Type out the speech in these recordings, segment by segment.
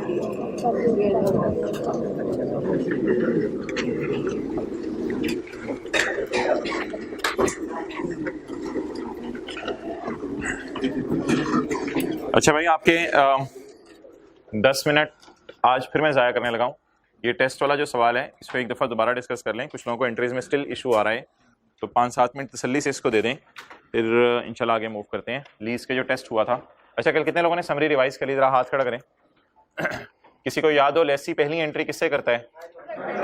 अच्छा भाई, आपके 10 मिनट आज फिर मैं ज़ाया करने लगा हूँ। ये टेस्ट वाला जो सवाल है इसको एक दफ़ा दोबारा डिस्कस कर लें। कुछ लोगों को एंट्रीज में स्टिल इशू आ रहा है, तो 5-7 मिनट तसल्ली से इसको दे दें, फिर इंशाल्लाह आगे मूव करते हैं। लीज के जो टेस्ट हुआ था, अच्छा कल कितने लोगों ने समरी रिवाइज कर ली? जरा हाथ खड़ा करें। किसी को याद हो लेसी पहली एंट्री किससे करता है?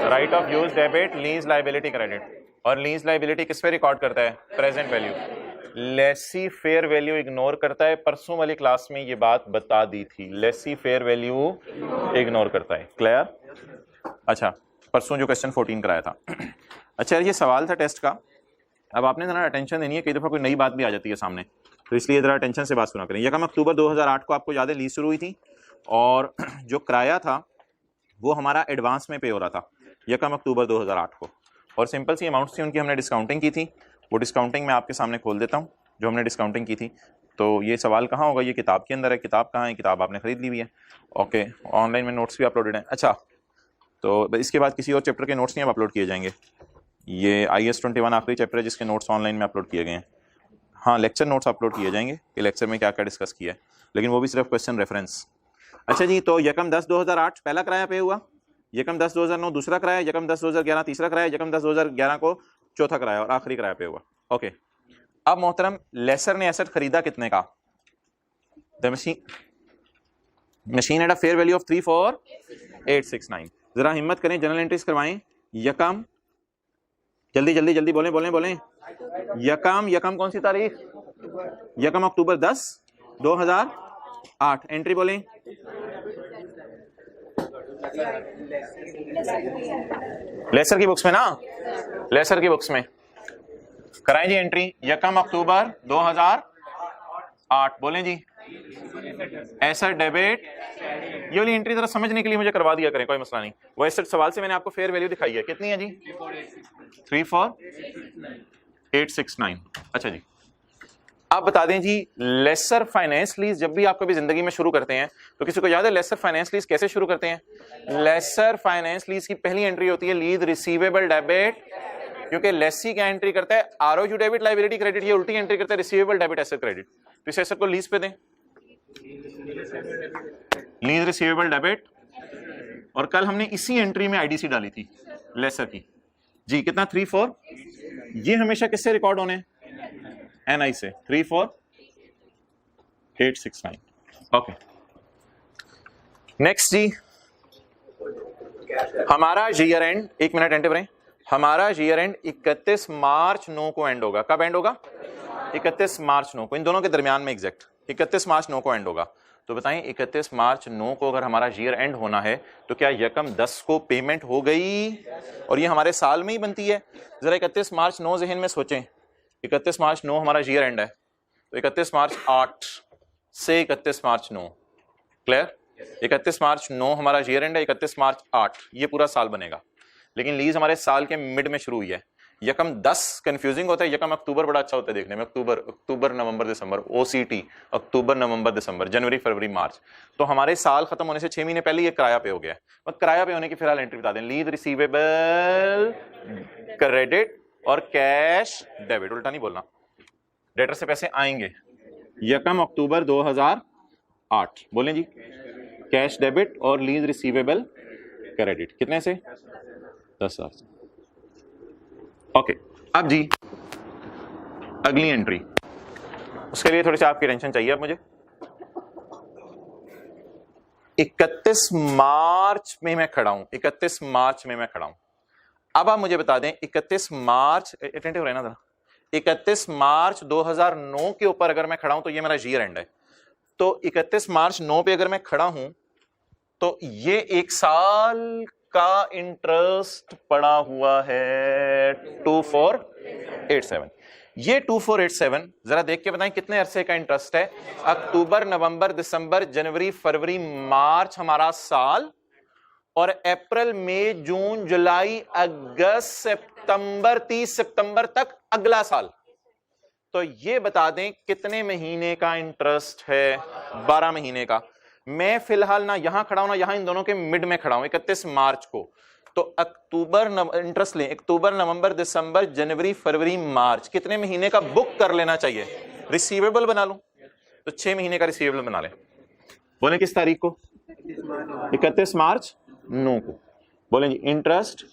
Right of use debit, lease liability credit. और लीज लाइबिलिटी किस पे रिकॉर्ड करता है? Present value. Lessee fair value ignore करता है। परसों वाली क्लास में ये बात बता दी थी, लेसी फेयर वैल्यू इग्नोर करता है। क्लियर? अच्छा, परसों जो क्वेश्चन 14 कराया था। अच्छा, ये सवाल था टेस्ट का। अब आपने जरा अटेंशन देनी है, कई दफ़ा कोई नई बात भी आ जाती है सामने, तो इसलिए जरा अटेंशन से बात सुना करें। 1 अक्टूबर 2008 को आपको याद है लीज शुरू हुई थी, और जो किराया था वो हमारा एडवांस में पे हो रहा था 1 अक्टूबर 2008 को, और सिंपल सी अमाउंट थी, उनकी हमने डिस्काउंटिंग की थी। वो डिस्काउंटिंग मैं आपके सामने खोल देता हूँ जो हमने डिस्काउंटिंग की थी। तो ये सवाल कहाँ होगा? ये किताब के अंदर है। किताब कहाँ है? किताब आपने खरीद ली हुई है। ओके, ऑनलाइन में नोट्स भी अपलोडेड हैं। अच्छा, तो इसके बाद किसी और चैप्टर के नोट्स नहीं अब अपलोड किए जाएंगे। ये IS-21 आखिरी चैप्टर है जिसके नोट्स ऑनलाइन में अपलोड किए गए हैं। हाँ, लेक्चर नोट्स अपलोड किए जाएंगे कि लेक्चर में क्या क्या डिस्कस किया है, लेकिन वो भी सिर्फ क्वेश्चन रेफरेंस। अच्छा जी, तो 1/10/2008 पहला किराया पे हुआ, 1/10/2009 दूसरा किराया, 1/10/2011 तीसरा किराया, 1/10/2011 को चौथा किराया, और आखिरी किराया पे हुआ। ओके, अब मोहतरम लेसर ने एसेट खरीदा कितने का? The machine at a fair value of 34,869। जरा हिम्मत करें, जनरल एंट्रीज करवाएं। यकम, जल्दी जल्दी जल्दी बोलें बोलें बोलें। यकम कौन सी तारीख? 1 अक्टूबर 2008। एंट्री बोलें। लेसर की बुक्स में ना, लेसर की बुक्स में कराएं जी एंट्री। 1 अक्टूबर 2008 बोलें जी। एसेट डेबिट, ये वाली एंट्री जरा समझने के लिए मुझे करवा दिया करें, कोई मसला नहीं। वो एसेट सवाल से मैंने आपको फेयर वैल्यू दिखाई है, कितनी है जी? 34,869। अच्छा जी, आप बता दें जी, लेसर फाइनेंस लीज जब भी आप कभी जिंदगी में शुरू करते हैं, तो किसी को याद है लेसर फाइनेंस लीज कैसे शुरू करते हैं? लेसर फाइनेंस लीज की पहली एंट्री होती है लीज रिसीवेबल डेबिट, क्योंकि लेसी क्या एंट्री करता है? ROU डेबिट लाइबिलिटी क्रेडिट, ये उल्टी एंट्री करता है रिसीवेबल डेबिट एसेट क्रेडिट। तो इस एसेट को लीज पे दें, लीज रिसीवेबल डेबिट। और कल हमने इसी एंट्री में IDC डाली थी लेसर की जी। कितना? 34। ये हमेशा किससे रिकॉर्ड होने? NI से। 34,869। ओके, नेक्स्ट जी, हमारा ईयर एंड, 1 मिनट एंटिव रहे, हमारा ईयर एंड 31 मार्च 9 को एंड होगा। कब एंड होगा? 31 मार्च 9 को, इन दोनों के दरमियान में एग्जैक्ट 31 मार्च 9 को एंड होगा। तो बताएं 31 मार्च 9 को अगर हमारा ईयर एंड होना है तो क्या 1/10 को पेमेंट हो गई? और ये हमारे साल में ही बनती है। जरा 31 मार्च 9 जहन में सोचें, 31 मार्च 9 हमारा ईयर एंड है, तो 31 मार्च 8 से 31 मार्च 9। क्लियर? 31 मार्च 9 हमारा ईयर एंड है, 31 मार्च 8 ये पूरा साल बनेगा। लेकिन लीज हमारे साल के मिड में शुरू हुई है। 1/10 कंफ्यूजिंग होता है, 1 अक्टूबर बड़ा अच्छा होता है देखने में। अक्टूबर नवंबर दिसंबर, OCT अक्टूबर नवंबर दिसंबर जनवरी फरवरी मार्च। तो हमारे साल खत्म होने से 6 महीने पहले ये किराया पे हो गया है। और किराया पे होने की फिलहाल एंट्री बता दें, लीज रिसीवेबल क्रेडिट और कैश डेबिट, उल्टा नहीं बोलना, डेटर से पैसे आएंगे। 1 अक्टूबर 2008 बोलें जी, कैश डेबिट और लीज रिसीवेबल क्रेडिट कितने से? 10,000 से। ओके, अब जी अगली एंट्री, उसके लिए थोड़ी सी आपकी टेंशन चाहिए अब मुझे। 31 मार्च में मैं खड़ा हूं, 31 मार्च में मैं खड़ा हूं। अब आप मुझे बता दें 31 मार्च, अटेंटिव रहना था, 31 मार्च 2009 के ऊपर अगर मैं खड़ा हूं तो ये मेरा ईयर एंड है। तो 31 मार्च 9 पे अगर मैं खड़ा हूं तो ये 1 साल का इंटरेस्ट पड़ा हुआ है 2487। ये 2487 जरा देख के बताएं कितने अरसे का इंटरेस्ट है? अक्टूबर नवंबर दिसंबर जनवरी फरवरी मार्च हमारा साल, और अप्रैल मई जून जुलाई अगस्त सितंबर 30 सितंबर तक अगला साल। तो ये बता दें कितने महीने का इंटरेस्ट है? 12 महीने का। मैं फिलहाल ना यहां खड़ा हूं ना यहां, इन दोनों के मिड में खड़ा हूं 31 मार्च को। तो अक्टूबर इंटरेस्ट लें, अक्टूबर नवंबर दिसंबर जनवरी फरवरी मार्च, कितने महीने का बुक कर लेना चाहिए? रिसीवेबल बना लूं तो 6 महीने का रिसीवेबल बना लें। बोले किस तारीख को? 31 मार्च 9 को। बोले जी इंटरेस्ट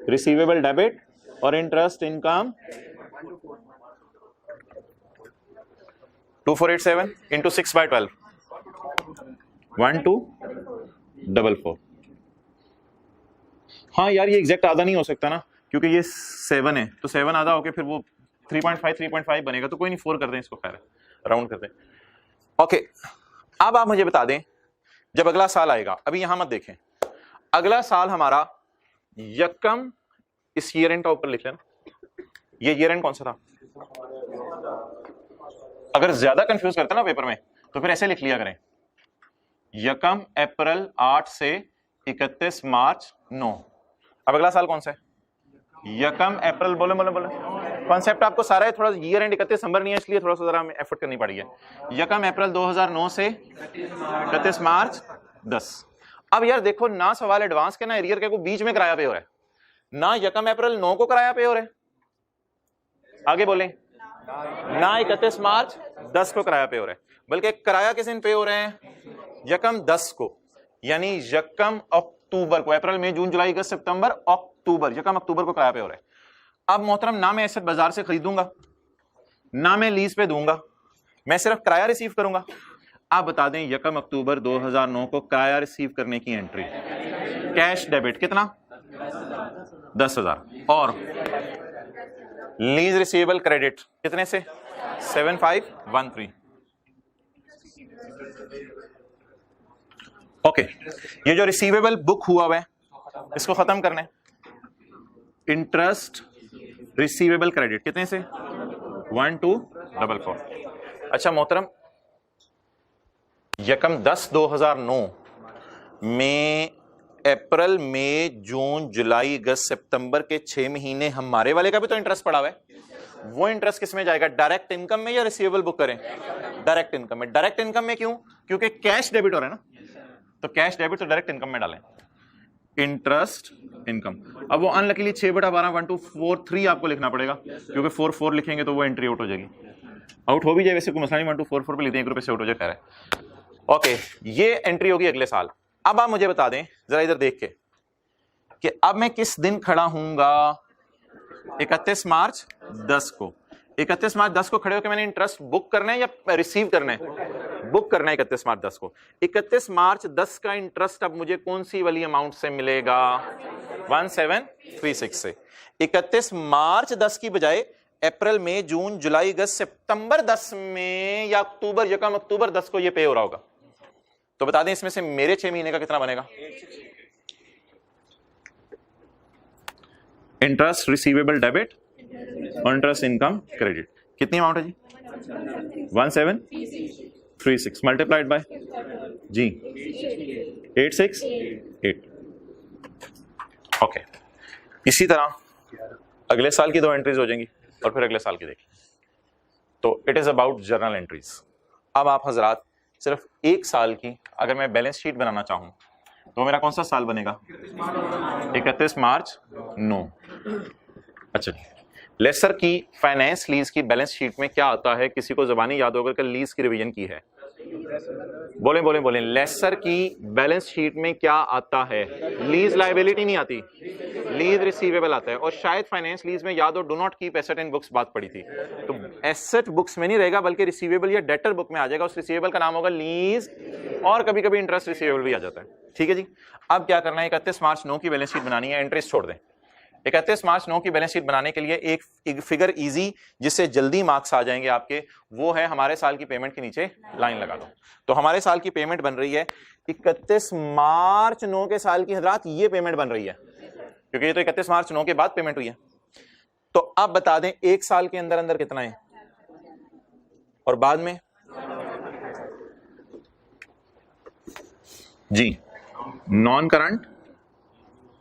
रिसीवेबल डेबिट और इंटरेस्ट इनकम 2487 इंटू 6/12 1244। हाँ यार ये एग्जैक्ट आधा नहीं हो सकता ना, क्योंकि ये 7 है तो 7 आधा होके फिर वो 3.5 बनेगा, तो कोई नहीं 4 कर दें इसको, खैर राउंड कर दें। ओके, अब आप मुझे बता दें जब अगला साल आएगा, अभी यहां मत देखें, अगला साल हमारा यकम, इस ईयर एंड का ऊपर लिख लेना, ये ईयर एंड कौन सा था? अगर ज्यादा कंफ्यूज करते ना पेपर में तो फिर ऐसे लिख लिया करें, यकम अप्रैल 8 से 31 मार्च 9। अब अगला साल कौन सा है? यकम अप्रैल, बोले बोले बोले, कॉन्सेप्ट आपको सारा है, थोड़ा ईयर एंड 31 दिसंबर नहीं है इसलिए थोड़ा सा जरा एफर्ट करनी पड़ी है। यकम अप्रैल 2009 से 31 मार्च 10। अब यार देखो ना, सवाल एडवांस के ना एरियर के को बीच में किराया पे हो रहा है, ना यकम अप्रैल 9 को किराया पे हो रहा है, आगे बोले ना 31 मार्च 10 को किराया पे हो रहा है, बल्कि किराया किस दिन पे हो रहे हैं? यकम 10 को, यानी यकम अक्टूबर को। अप्रैल मई जून जुलाई अगस्त सितंबर अक्टूबर, यकम अक्टूबर को किराया पे हो रहा है। अब मोहतरम ना मैं एसेट बाजार से खरीदूंगा, ना मैं लीज पे दूंगा, मैं सिर्फ किराया रिसीव करूंगा। आप बता दें यकम अक्टूबर 2009 को किराया रिसीव करने की एंट्री, कैश डेबिट कितना? 10,000, और लीज रिसीवेबल क्रेडिट कितने से? 7513। ओके, ये जो रिसीवेबल बुक हुआ हुआ है इसको खत्म करना है। इंटरेस्ट रिसीवेबल क्रेडिट कितने से? 1244। अच्छा मोहतरम, यकम 10/2009 में अप्रैल मई जून जुलाई अगस्त सितंबर के 6 महीने हमारे वाले का भी तो इंटरेस्ट पड़ा हुआ है। वो इंटरेस्ट किस में जाएगा? डायरेक्ट इनकम में या रिसीवेबल बुक करें? डायरेक्ट इनकम में। डायरेक्ट इनकम में क्यों? क्योंकि कैश डेबिट हो रहा है ना, तो कैश डेबिट तो डायरेक्ट इनकम में डालें, इंटरेस्ट इनकम। अब वो अनलकीली 6/12 1243 आपको लिखना पड़ेगा, क्योंकि 44 लिखेंगे तो वो एंट्री आउट हो जाएगी। आउट हो भी जाए वैसे कोई मसला नहीं, 1244 पे लेते हैं, 1 रुपए से आउट हो जाए, खैर है। ओके, ये एंट्री होगी अगले साल। अब आप मुझे बता दें जरा इधर देख के कि अब मैं किस दिन खड़ा हूंगा? 31 मार्च 10 को। 31 मार्च 10 को खड़े होकर मैंने इंटरेस्ट बुक करना है या रिसीव करना है? बुक करना है 31 मार्च 10 को। 31 मार्च 10 का इंटरेस्ट अब मुझे कौन सी वाली अमाउंट से मिलेगा? 1736 से। 31 मार्च 10 की बजाय अप्रैल मई जून जुलाई अगस्त सितंबर 10 में या अक्टूबर, यकम अक्टूबर 10 को ये पे हो रहा होगा। तो बता दें इसमें से मेरे 6 महीने का कितना बनेगा? इंटरेस्ट रिसीवेबल डेबिट और इंटरेस्ट इनकम क्रेडिट कितनी अमाउंट है जी? 1736 मल्टीप्लाइड बाय जी 868। ओके, इसी तरह अगले साल की 2 एंट्रीज हो जाएंगी और फिर अगले साल की देखिए। तो it is about journal entries. अब आप हजरात सिर्फ 1 साल की अगर मैं बैलेंस शीट बनाना चाहूं तो मेरा कौन सा साल बनेगा? 31 मार्च 9। अच्छा, लेसर की फाइनेंस लीज की बैलेंस शीट में क्या आता है? किसी को जबानी याद होगा कि लीज की रिवीजन की है? बोले बोले बोले, लेसर की बैलेंस शीट में क्या आता है? लीज लायबिलिटी नहीं आती, लीज रिसीवेबल आता है। और शायद फाइनेंस लीज में याद हो do not keep asset in books बात पड़ी थी, तो एसेट बुक्स में नहीं रहेगा बल्कि रिसीवेबल या डेटर बुक में आ जाएगा। उस रिसीवेबल का नाम होगा लीज, और कभी कभी इंटरेस्ट रिसीवेबल भी आ जाता है। ठीक है जी, अब क्या करना है? 31 मार्च 9 की बैलेंस शीट बनानी है, इंटरेस्ट छोड़ दें। 31 मार्च 9 की बैलेंस शीट बनाने के लिए एक फिगर इजी जिससे जल्दी मार्क्स आ जाएंगे आपके, वो है हमारे साल की पेमेंट के नीचे लाइन लगा दो। तो हमारे साल की पेमेंट बन रही है 31 मार्च 9 के साल की हजरात, ये पेमेंट बन रही है क्योंकि ये तो 31 मार्च 9 के बाद पेमेंट हुई है। तो अब बता दें 1 साल के अंदर अंदर कितना है और बाद में जी non current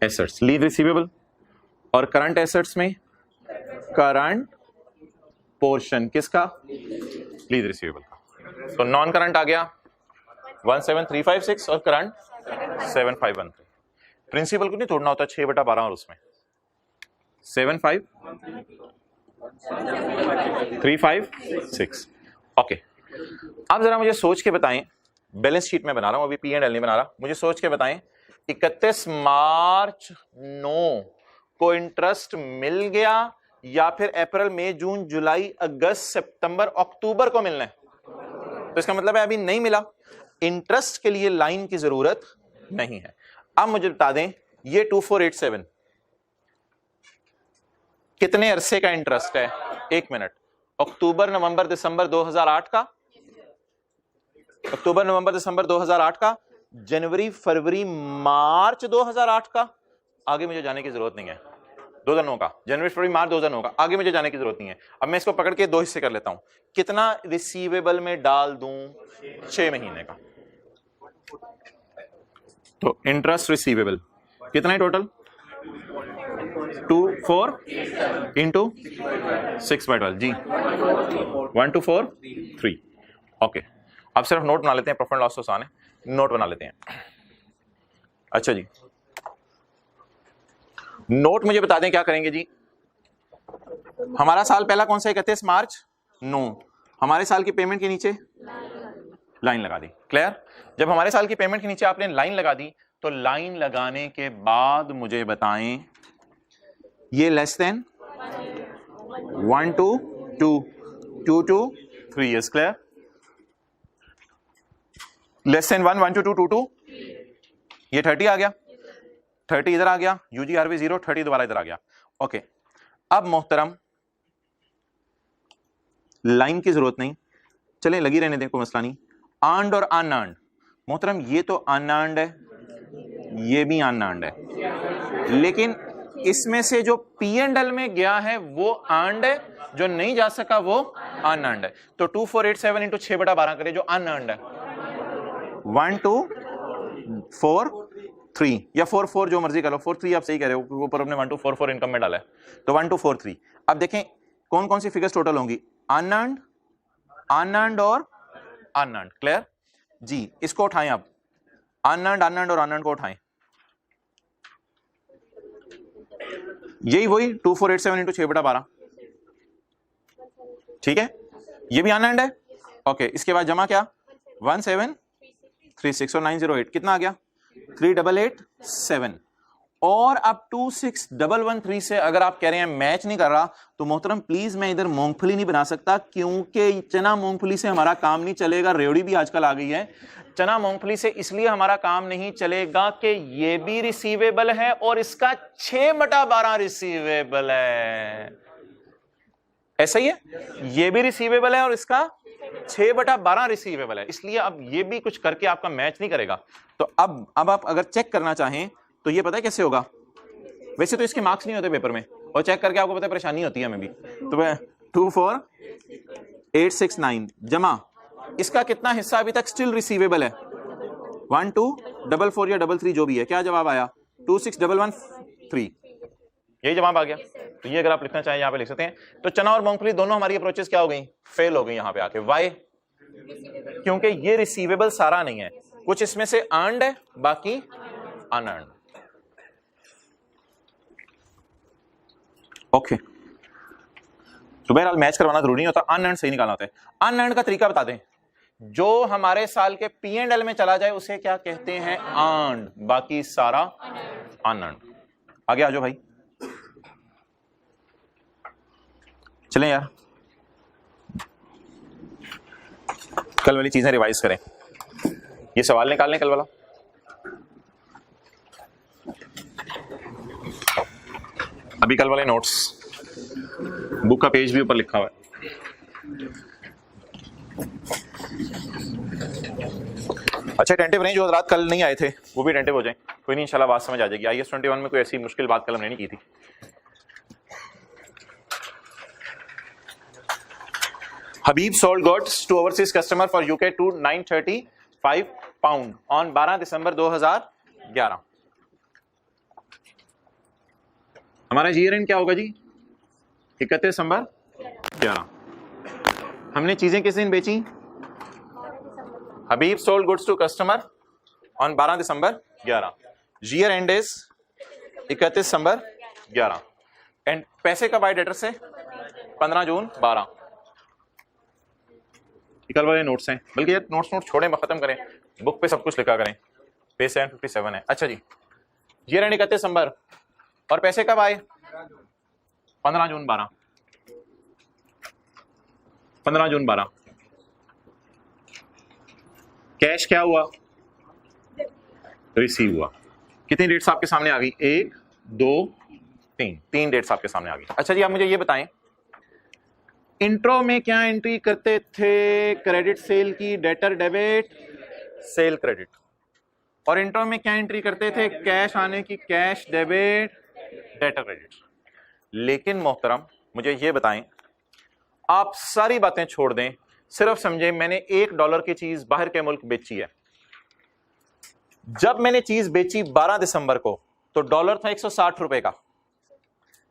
assets, lease receivable, और करंट एसेट्स में करंट पोर्शन किसका? लीज रिसीवेबल का। तो नॉन करंट आ गया 17356 और करंट 7513। प्रिंसिपल को नहीं तोड़ना होता, 6/12 और उसमें 75356। ओके, अब जरा मुझे सोच के बताएं, बैलेंस शीट में बना रहा हूं, अभी P&L नहीं बना रहा, मुझे सोच के बताएं 31 मार्च 9 को इंटरेस्ट मिल गया या फिर अप्रैल मई जून जुलाई अगस्त सितंबर अक्टूबर को मिलना है? तो इसका मतलब है अभी नहीं मिला, इंटरेस्ट के लिए लाइन की जरूरत नहीं है। अब मुझे बता दें ये 2487 कितने अरसे का इंटरेस्ट है? 1 मिनट। अक्टूबर नवंबर दिसंबर 2008 का, अक्टूबर नवंबर दिसंबर 2008 का, जनवरी फरवरी मार्च 2008 का। आगे मुझे जाने की जरूरत नहीं है, 2 दिनों का, जनवरी फरवरी मार्च 2009 का, आगे मुझे जाने की जरूरत नहीं है। अब मैं इसको पकड़ के 2 हिस्से कर लेता हूं, कितना रिसीवेबल में डाल दूं? 6 महीने का। तो इंटरेस्ट रिसीवेबल कितना है टोटल? 24 इंटू 6/12 जी, 1243। ओके, अब सिर्फ नोट बना लेते हैं, प्रॉफिट लॉस तो आसान है, नोट बना लेते हैं। अच्छा जी, नोट मुझे बता दें क्या करेंगे जी। हमारा साल पहला कौन सा? 31 मार्च 9। हमारे साल की पेमेंट के नीचे लाइन लगा दी। क्लियर? जब हमारे साल की पेमेंट के नीचे आपने लाइन लगा दी, तो लाइन लगाने के बाद मुझे बताएं ये less than 1 to 2, 2 to 3 is clear? Less than 1, 1 to 2, 2 to, ये 30 आ गया, 30 इधर आ गया, UGRV 0, 30 दोबारा इधर आ गया। ओके, अब मोहतरम लाइन की जरूरत नहीं, चलें लगी रहने दें, कोई मसला नहीं। अर्न्ड और अनअर्न्ड, मोहतरम ये तो अनअर्न्ड है, ये भी अनअर्न्ड है, लेकिन इसमें से जो P&L में गया है वो अर्न्ड है, जो नहीं जा सका वो अनअर्न्ड है। तो 2487 इंटू 6/12 करें जो अनअर्न्ड है, 1243 या 44 जो मर्जी कर लो, 43 आप सही कह रहे हो, ऊपर अपने 1244 इनकम में डाला है, तो 1243। अब देखें कौन कौन सी फिगर्स टोटल होंगी? अनअर्न्ड, अनअर्न्ड और अनअर्न्ड। क्लियर जी? इसको उठाएं आप, अनअर्न्ड, अनअर्न्ड और अनअर्न्ड को उठाएं, यही वही 2487 इंटू 6/12। ठीक है, ये भी अनअर्न्ड है। ओके, इसके बाद जमा क्या? 1736 और 908 कितना आ गया? 3887। और अब 26113 से अगर आप कह रहे हैं मैच नहीं कर रहा, तो मोहतरम प्लीज मैं इधर मूंगफली नहीं बना सकता, क्योंकि चना मूंगफली से हमारा काम नहीं चलेगा। रेवड़ी भी आजकल आ गई है, चना मूंगफली से इसलिए हमारा काम नहीं चलेगा कि ये भी रिसीवेबल है और इसका 6/12 रिसीवेबल है। ऐसा ही है, ये भी रिसीवेबल है और इसका 6/12 रिसीवेबल है, इसलिए अब ये भी कुछ करके आपका मैच नहीं करेगा। तो अब आप अगर चेक करना चाहें तो ये पता है कैसे होगा? वैसे तो इसके मार्क्स नहीं होते पेपर में, और चेक करके आपको पता है परेशानी होती है हमें भी। तो 24869 जमा इसका कितना हिस्सा अभी तक स्टिल रिसीवेबल है? 1244 या 33 जो भी है। क्या जवाब आया? 26113। यही जवाब आ गया। तो ये अगर आप लिखना चाहें यहाँ पे लिख सकते हैं। तो चना और मूंगफली दोनों हमारी अप्रोचेस क्या हो गई? फेल हो गई यहाँ पे आके। वाई? क्योंकि ये रिसीवेबल सारा नहीं है, कुछ इसमें से अर्न्ड है, बाकी अनअर्न्ड। ओके, तो बहरहाल मैच करवाना जरूरी नहीं होता, अनअर्न्ड सही निकालना होता है। अनअर्न्ड का तरीका बता दें। जो हमारे साल के P&L में चला जाए उसे क्या कहते हैं? अर्न्ड, बाकी सारा अनअर्न्ड। आगे आ जाओ भाई, चलें यार, कल वाली चीजें रिवाइज करें। ये सवाल निकाल लें कल वाला। अभी कल वाले नोट्स, बुक का पेज भी ऊपर लिखा हुआ है। अच्छा, टेंटिव रेंज जो हज़रात कल नहीं आए थे वो भी टेंटिव हो जाए, कोई नहीं, इंशाल्लाह बात समझ आ जाएगी। IAS 21 में कोई ऐसी मुश्किल बात कल हमने नहीं की थी। Habib sold goods to overseas customer for UK to 935 pound on 12 December 2011। हमारा ईयर एंड क्या होगा जी? 31 दिसंबर 11। हमने चीजें किस दिन बेची? Habib sold goods to customer on 12 December 11। Year end is 31 December 11 and पैसे कब आए डेटर से? 15 जून 12। कल वाले नोट्स हैं, बल्कि ये नोट्स छोड़ें, खत्म करें, बुक पे सब कुछ लिखा करें। पेज 757 है। अच्छा जी, ईयर एंड 31 दिसंबर और पैसे कब आए? 15 जून 12। 15 जून 12। कैश क्या हुआ? रिसीव हुआ। कितनी डेट्स आपके सामने आ गई? 1 2 3, 3 डेट्स आपके सामने आ गई। अच्छा जी, आप मुझे ये बताएं, इंट्रो में क्या एंट्री करते थे? क्रेडिट सेल की, डेटर डेबिट, सेल क्रेडिट। और इंट्रो में क्या एंट्री करते थे? कैश आने की, कैश डेबिट, डेटर क्रेडिट। लेकिन मोहतरम मुझे ये बताएं, आप सारी बातें छोड़ दें, सिर्फ समझे मैंने $1 की चीज बाहर के मुल्क बेची है। जब मैंने चीज बेची 12 दिसंबर को तो डॉलर था 160 रुपए का।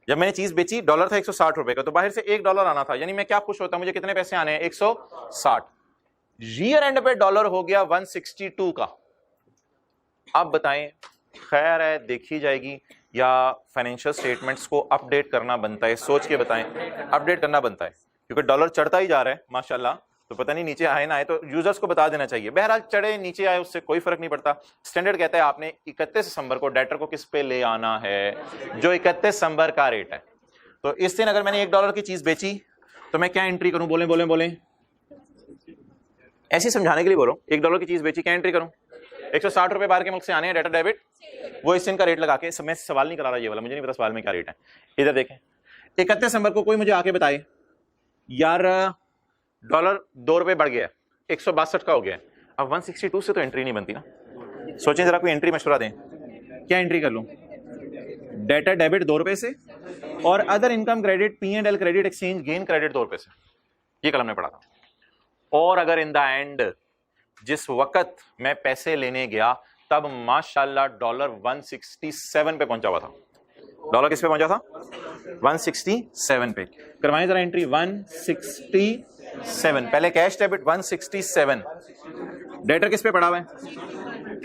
जब मैंने चीज बेची डॉलर था 160 रुपए का, तो बाहर से $1 आना था, यानी मैं क्या खुश होता, मुझे कितने पैसे आने हैं? 160। ईयर एंड पे डॉलर हो गया 162 का। आप बताएं, खैर है देखी जाएगी या फाइनेंशियल स्टेटमेंट्स को अपडेट करना बनता है? सोच के बताएं, अपडेट करना बनता है, क्योंकि डॉलर चढ़ता ही जा रहा है माशाल्लाह, तो पता नहीं नीचे आए ना आए, तो यूजर्स को बता देना चाहिए। बहरहाल चढ़े नीचे आए उससे कोई फर्क नहीं पड़ता। स्टैंडर्ड कहता है आपने 31 दिसंबर को डेटर को किस पे ले आना है? जो 31 दिसंबर का रेट है। तो इस दिन अगर मैंने $1 की चीज बेची तो मैं क्या एंट्री करूं? बोले बोले बोले, ऐसे समझाने के लिए बोलो। $1 की चीज बेची, क्या एंट्री करूं? 160 रुपए बाहर के मुल्क से आने हैं, डेटर डेबिट, वो इस दिन का रेट लगा के। मैं सवाल नहीं करा रहा ये वाला, मुझे नहीं पता सवाल में क्या रेट है। इधर देखें, 31 दिसंबर को कोई मुझे आके बताए यार डॉलर $2 बढ़ गया, 162 का हो गया। अब 162 से तो एंट्री नहीं बनती ना। सोचें जरा, कोई एंट्री मशवरा दें, क्या एंट्री कर लूं? डेटर डेबिट $2 से और other income credit, P&L credit, exchange gain credit $2 से। ये कल हमने पढ़ा था। और अगर इन द एंड जिस वक्त मैं पैसे लेने गया तब माशाल्लाह डॉलर 167 पे पहुंचा हुआ था। डॉलर किस पे पहुंचा था? 167 पे। करवाएं जरा एंट्री 167। पहले कैश डेबिट 167, डेटर किस पे पड़ा हुआ है?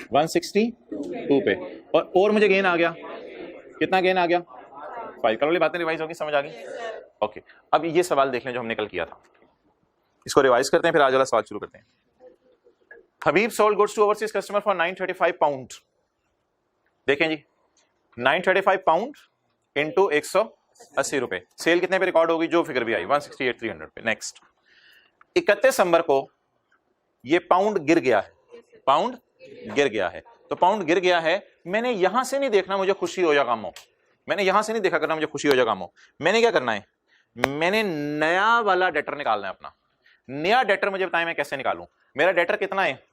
162 पे। और मुझे गेन आ गया, कितना गेन आ गया? 5। कल वाली बातें रिवाइज होगी, समझ आ गई? ओके, अब ये सवाल देख लें जो हमने कल किया था, इसको रिवाइज करते हैं, फिर आज वाला सवाल शुरू करते हैं। Habib sold goods to overseas customer for 935 pound. देखें जी, 935 पाउंड इंटू 180 रुपए, सेल कितने पे रिकॉर्ड होगी? जो फिगर भी आई 168,300 पे। नेक्स्ट, 31 दिसंबर को ये पाउंड गिर गया है, पाउंड गिर गया है। तो पाउंड गिर गया है, मैंने यहां से नहीं देखना मुझे खुशी हो या गम हो, मैंने यहां से नहीं देखा करना मुझे खुशी हो या गम हो। मैंने क्या करना है? मैंने नया वाला डेटर निकालना है अपना। नया डेटर मुझे बताएं मैं कैसे निकालूं? मेरा डेटर कितना है?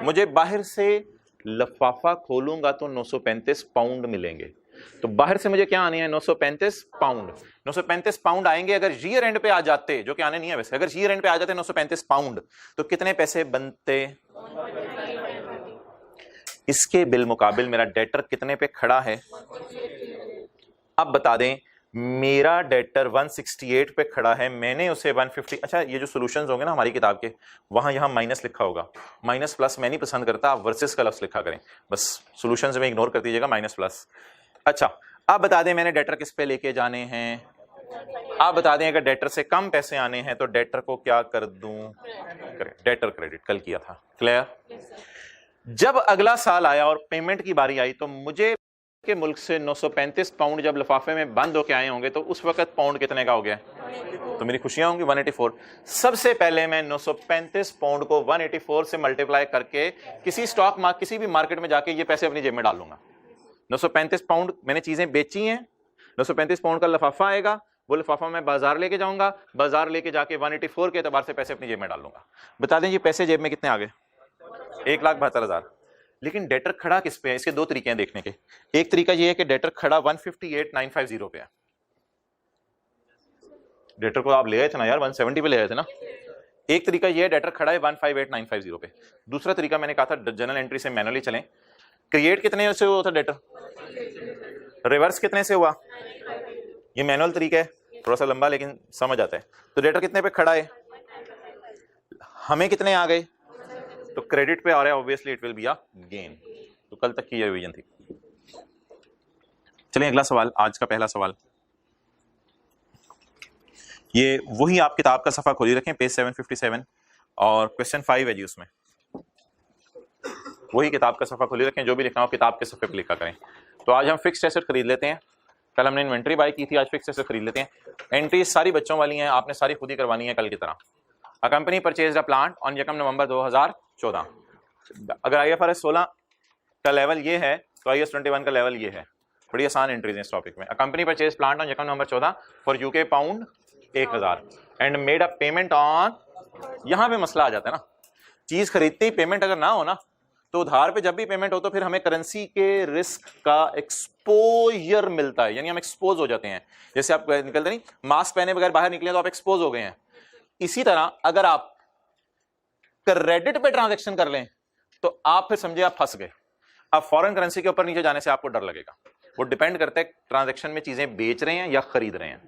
मुझे बाहर से लफाफा खोलूंगा तो 935 पाउंड मिलेंगे। तो बाहर से मुझे क्या आने हैं? 935 पाउंड। 935 पाउंड आएंगे। अगर ईयर एंड पे आ जाते, जो कि आने नहीं है वैसे, अगर ईयर एंड पे आ जाते 935 पाउंड, तो कितने पैसे बनते? इसके बिल मुकाबिल मेरा डेटर कितने पे खड़ा है? अब बता दें, मेरा डेटर 168 पे खड़ा है, मैंने उसे 150। अच्छा, ये जो सॉल्यूशंस होंगे ना हमारी किताब के, वहां यहां माइनस लिखा होगा। माइनस प्लस मैं नहीं पसंद करता, आप वर्सेस का लफ्ज लिखा करें बस, सॉल्यूशंस में इग्नोर कर दीजिएगा माइनस प्लस। अच्छा, आप बता दें मैंने डेटर किस पे लेके जाने हैं? आप बता दें अगर डेटर से कम पैसे आने हैं तो डेटर को क्या कर दूं? डेटर क्रेडिट, कल किया था। क्लियर? जब अगला साल आया और पेमेंट की बारी आई तो मुझे के मुल्क से 935 पाउंड जब लिफाफे में बंद होके आए होंगे तो उस वक्त पाउंड कितने का हो गया? तो मेरी खुशियां होंगी 184। सबसे पहले मैं 935 पाउंड को 184 से मल्टीप्लाई करके किसी स्टॉक मार्केट, किसी भी मार्केट में जाके ये पैसे अपनी जेब में डाल लूंगा। 935 पाउंड मैंने चीजें बेची हैं, 935 पाउंड का लिफाफा आएगा, वो लिफाफा मैं बाजार लेके जाऊंगा, बाजार लेके जाके 184 के एतबार से पैसे अपनी जेब में डाल लूंगा। बता दें ये पैसे जेब में कितने आ गए? 1,72,000। लेकिन डेटर खड़ा किस पे है? इसके दो तरीके हैं देखने के। एक तरीका ये है कि डेटर खड़ा 158,950 पे है। डेटर को आप ले आए थे ना यार, 170 पे ले आए थे ना। एक तरीका ये है डेटर खड़ा है 158,950 पे। दूसरा तरीका मैंने कहा था जनरल एंट्री से मैनुअली चलें। क्रिएट कितने से हुआ था डेटर? रिवर्स कितने से हुआ? ये मैनुअल तरीका है, थोड़ा सा लंबा लेकिन समझ आता है। तो डेटर कितने पे खड़ा है? हमें कितने आ गए? तो क्रेडिट पे आ रहा है, obviously it will be a gain. तो कल तक की ये रिवीजन थी। चलिए अगला सवाल, आज का पहला सवाल। ये वही आप किताब का सफा खोली रखें, पेज 757, और क्वेश्चन 5 है जी उसमें। वही किताब का सफा खोली रखें, जो भी लिखना हो किताब के सफे पे लिखा करें। तो आज हम फिक्स्ड एसेट खरीद लेते हैं। कल हमने इन्वेंट्री बाय की थी, आज फिक्स्ड एसेट खरीद लेते हैं। एंट्री सारी बच्चों वाली हैं, आपने सारी खुद ही करवानी है कल की तरह। A company purchased a plant on 1 नवंबर 2014। अगर IFRS 16 का लेवल ये है तो IAS 21 का लेवल ये है। बड़ी आसान एंट्रीज है इस टॉपिक में। A company purchase plant on 1 November 14 for UK pound 1000 and made a payment on. यहां पे मसला आ जाता है ना, चीज खरीदते ही पेमेंट अगर ना हो ना, तो उधार पे जब भी पेमेंट हो तो फिर हमें करेंसी के रिस्क का एक्सपोजर मिलता है, यानी हम एक्सपोज हो जाते हैं। जैसे आप निकलते नहीं, मास्क पहने बगैर बाहर निकले तो आप एक्सपोज हो गए हैं। इसी तरह अगर आप क्रेडिट पे ट्रांजैक्शन कर लें तो आप फिर समझे आप फंस गए। अब फॉरेन करेंसी के ऊपर नीचे जाने से आपको डर लगेगा। वो डिपेंड करता है ट्रांजैक्शन में चीजें बेच रहे हैं या खरीद रहे हैं।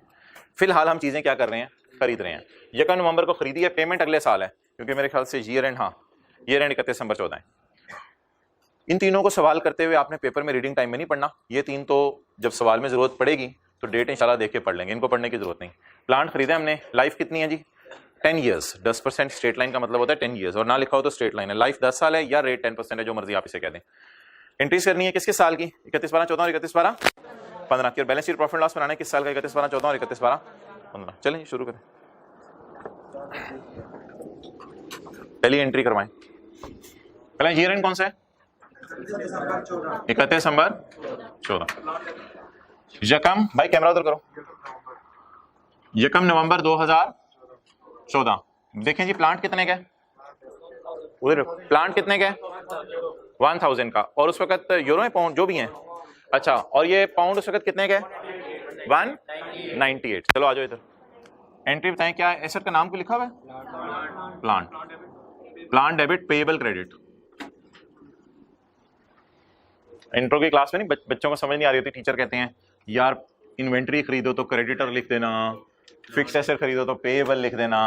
फिलहाल हम चीजें क्या कर रहे हैं, खरीद रहे हैं। 1 नवंबर को खरीदी है, पेमेंट अगले साल है, क्योंकि मेरे ख्याल से ईयर एंड, हाँ ईयर एंड 31 दिसंबर 14 है। इन तीनों को सवाल करते हुए आपने पेपर में रीडिंग टाइम में नहीं पढ़ना। ये तीन तो जब सवाल में जरूरत पड़ेगी तो डेट इंशाल्लाह देख के पढ़ लेंगे, इनको पढ़ने की जरूरत नहीं। प्लांट खरीदा हमने, लाइफ कितनी है जी 10 ईयर्स। 10% स्ट्रेट लाइन का मतलब होता है 10 ईयर्स, और ना लिखा हो तो स्ट्रेट लाइन है। लाइफ 10 साल है या रेट 10% है, जो मर्जी आप इसे कह दें। एंट्रीज करनी है किसके साल की, 31/12/14 और 31/12/15 की। और बैलेंस शीट प्रॉफिट लॉस बनाना है किस साल का, 31/12/14 और 31/12/15। चलिए शुरू करें। पहली एंट्री करवाएं। पहला ईयर एंड कौन सा है, 31 दिसंबर 14। यकम, भाई कैमरा उधर करो, 1 नवंबर 2014। देखें जी प्लांट कितने का है, उधर प्लांट कितने का है 1000 का, और उस वक्त यूरो में पाउंड जो भी हैं। अच्छा, और ये पाउंड उस वक्त कितने का है 198। चलो आ जाओ इधर। एंट्री बताएं क्या है, एसेट का नाम क्यों लिखा हुआ है, plant. Plant debit payable credit. Intro की क्लास में नहीं बच्चों को समझ नहीं आ रही होती, टीचर कहते हैं यार इन्वेंट्री खरीदो तो क्रेडिटर लिख देना, फिक्स्ड एसेट खरीदो तो पेएबल लिख देना।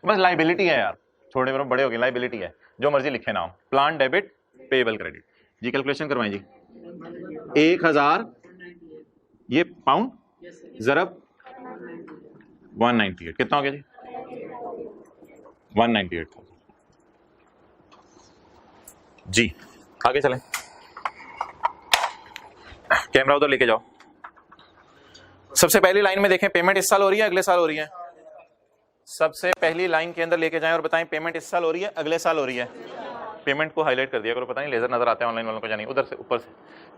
बस लाइबिलिटी है यार, थोड़े में बड़े हो गए, लाइबिलिटी है, जो मर्जी लिखे नाम। प्लांट डेबिट पेएबल क्रेडिट जी। कैलकुलेशन करवाएं जी। 1000 ये पाउंड जरब 198 कितना हो गया जी 198 जी। आगे चलें, कैमरा उधर लेके जाओ। सबसे पहली लाइन में देखें पेमेंट इस साल हो रही है अगले साल हो रही है। सबसे पहली लाइन के अंदर लेके जाएं और बताएं पेमेंट इस साल हो रही है अगले साल हो रही है। पेमेंट को हाईलाइट कर दिया करो, पता नहीं लेजर नजर आते हैं ऑनलाइन वालों को, जानिए उधर से ऊपर से।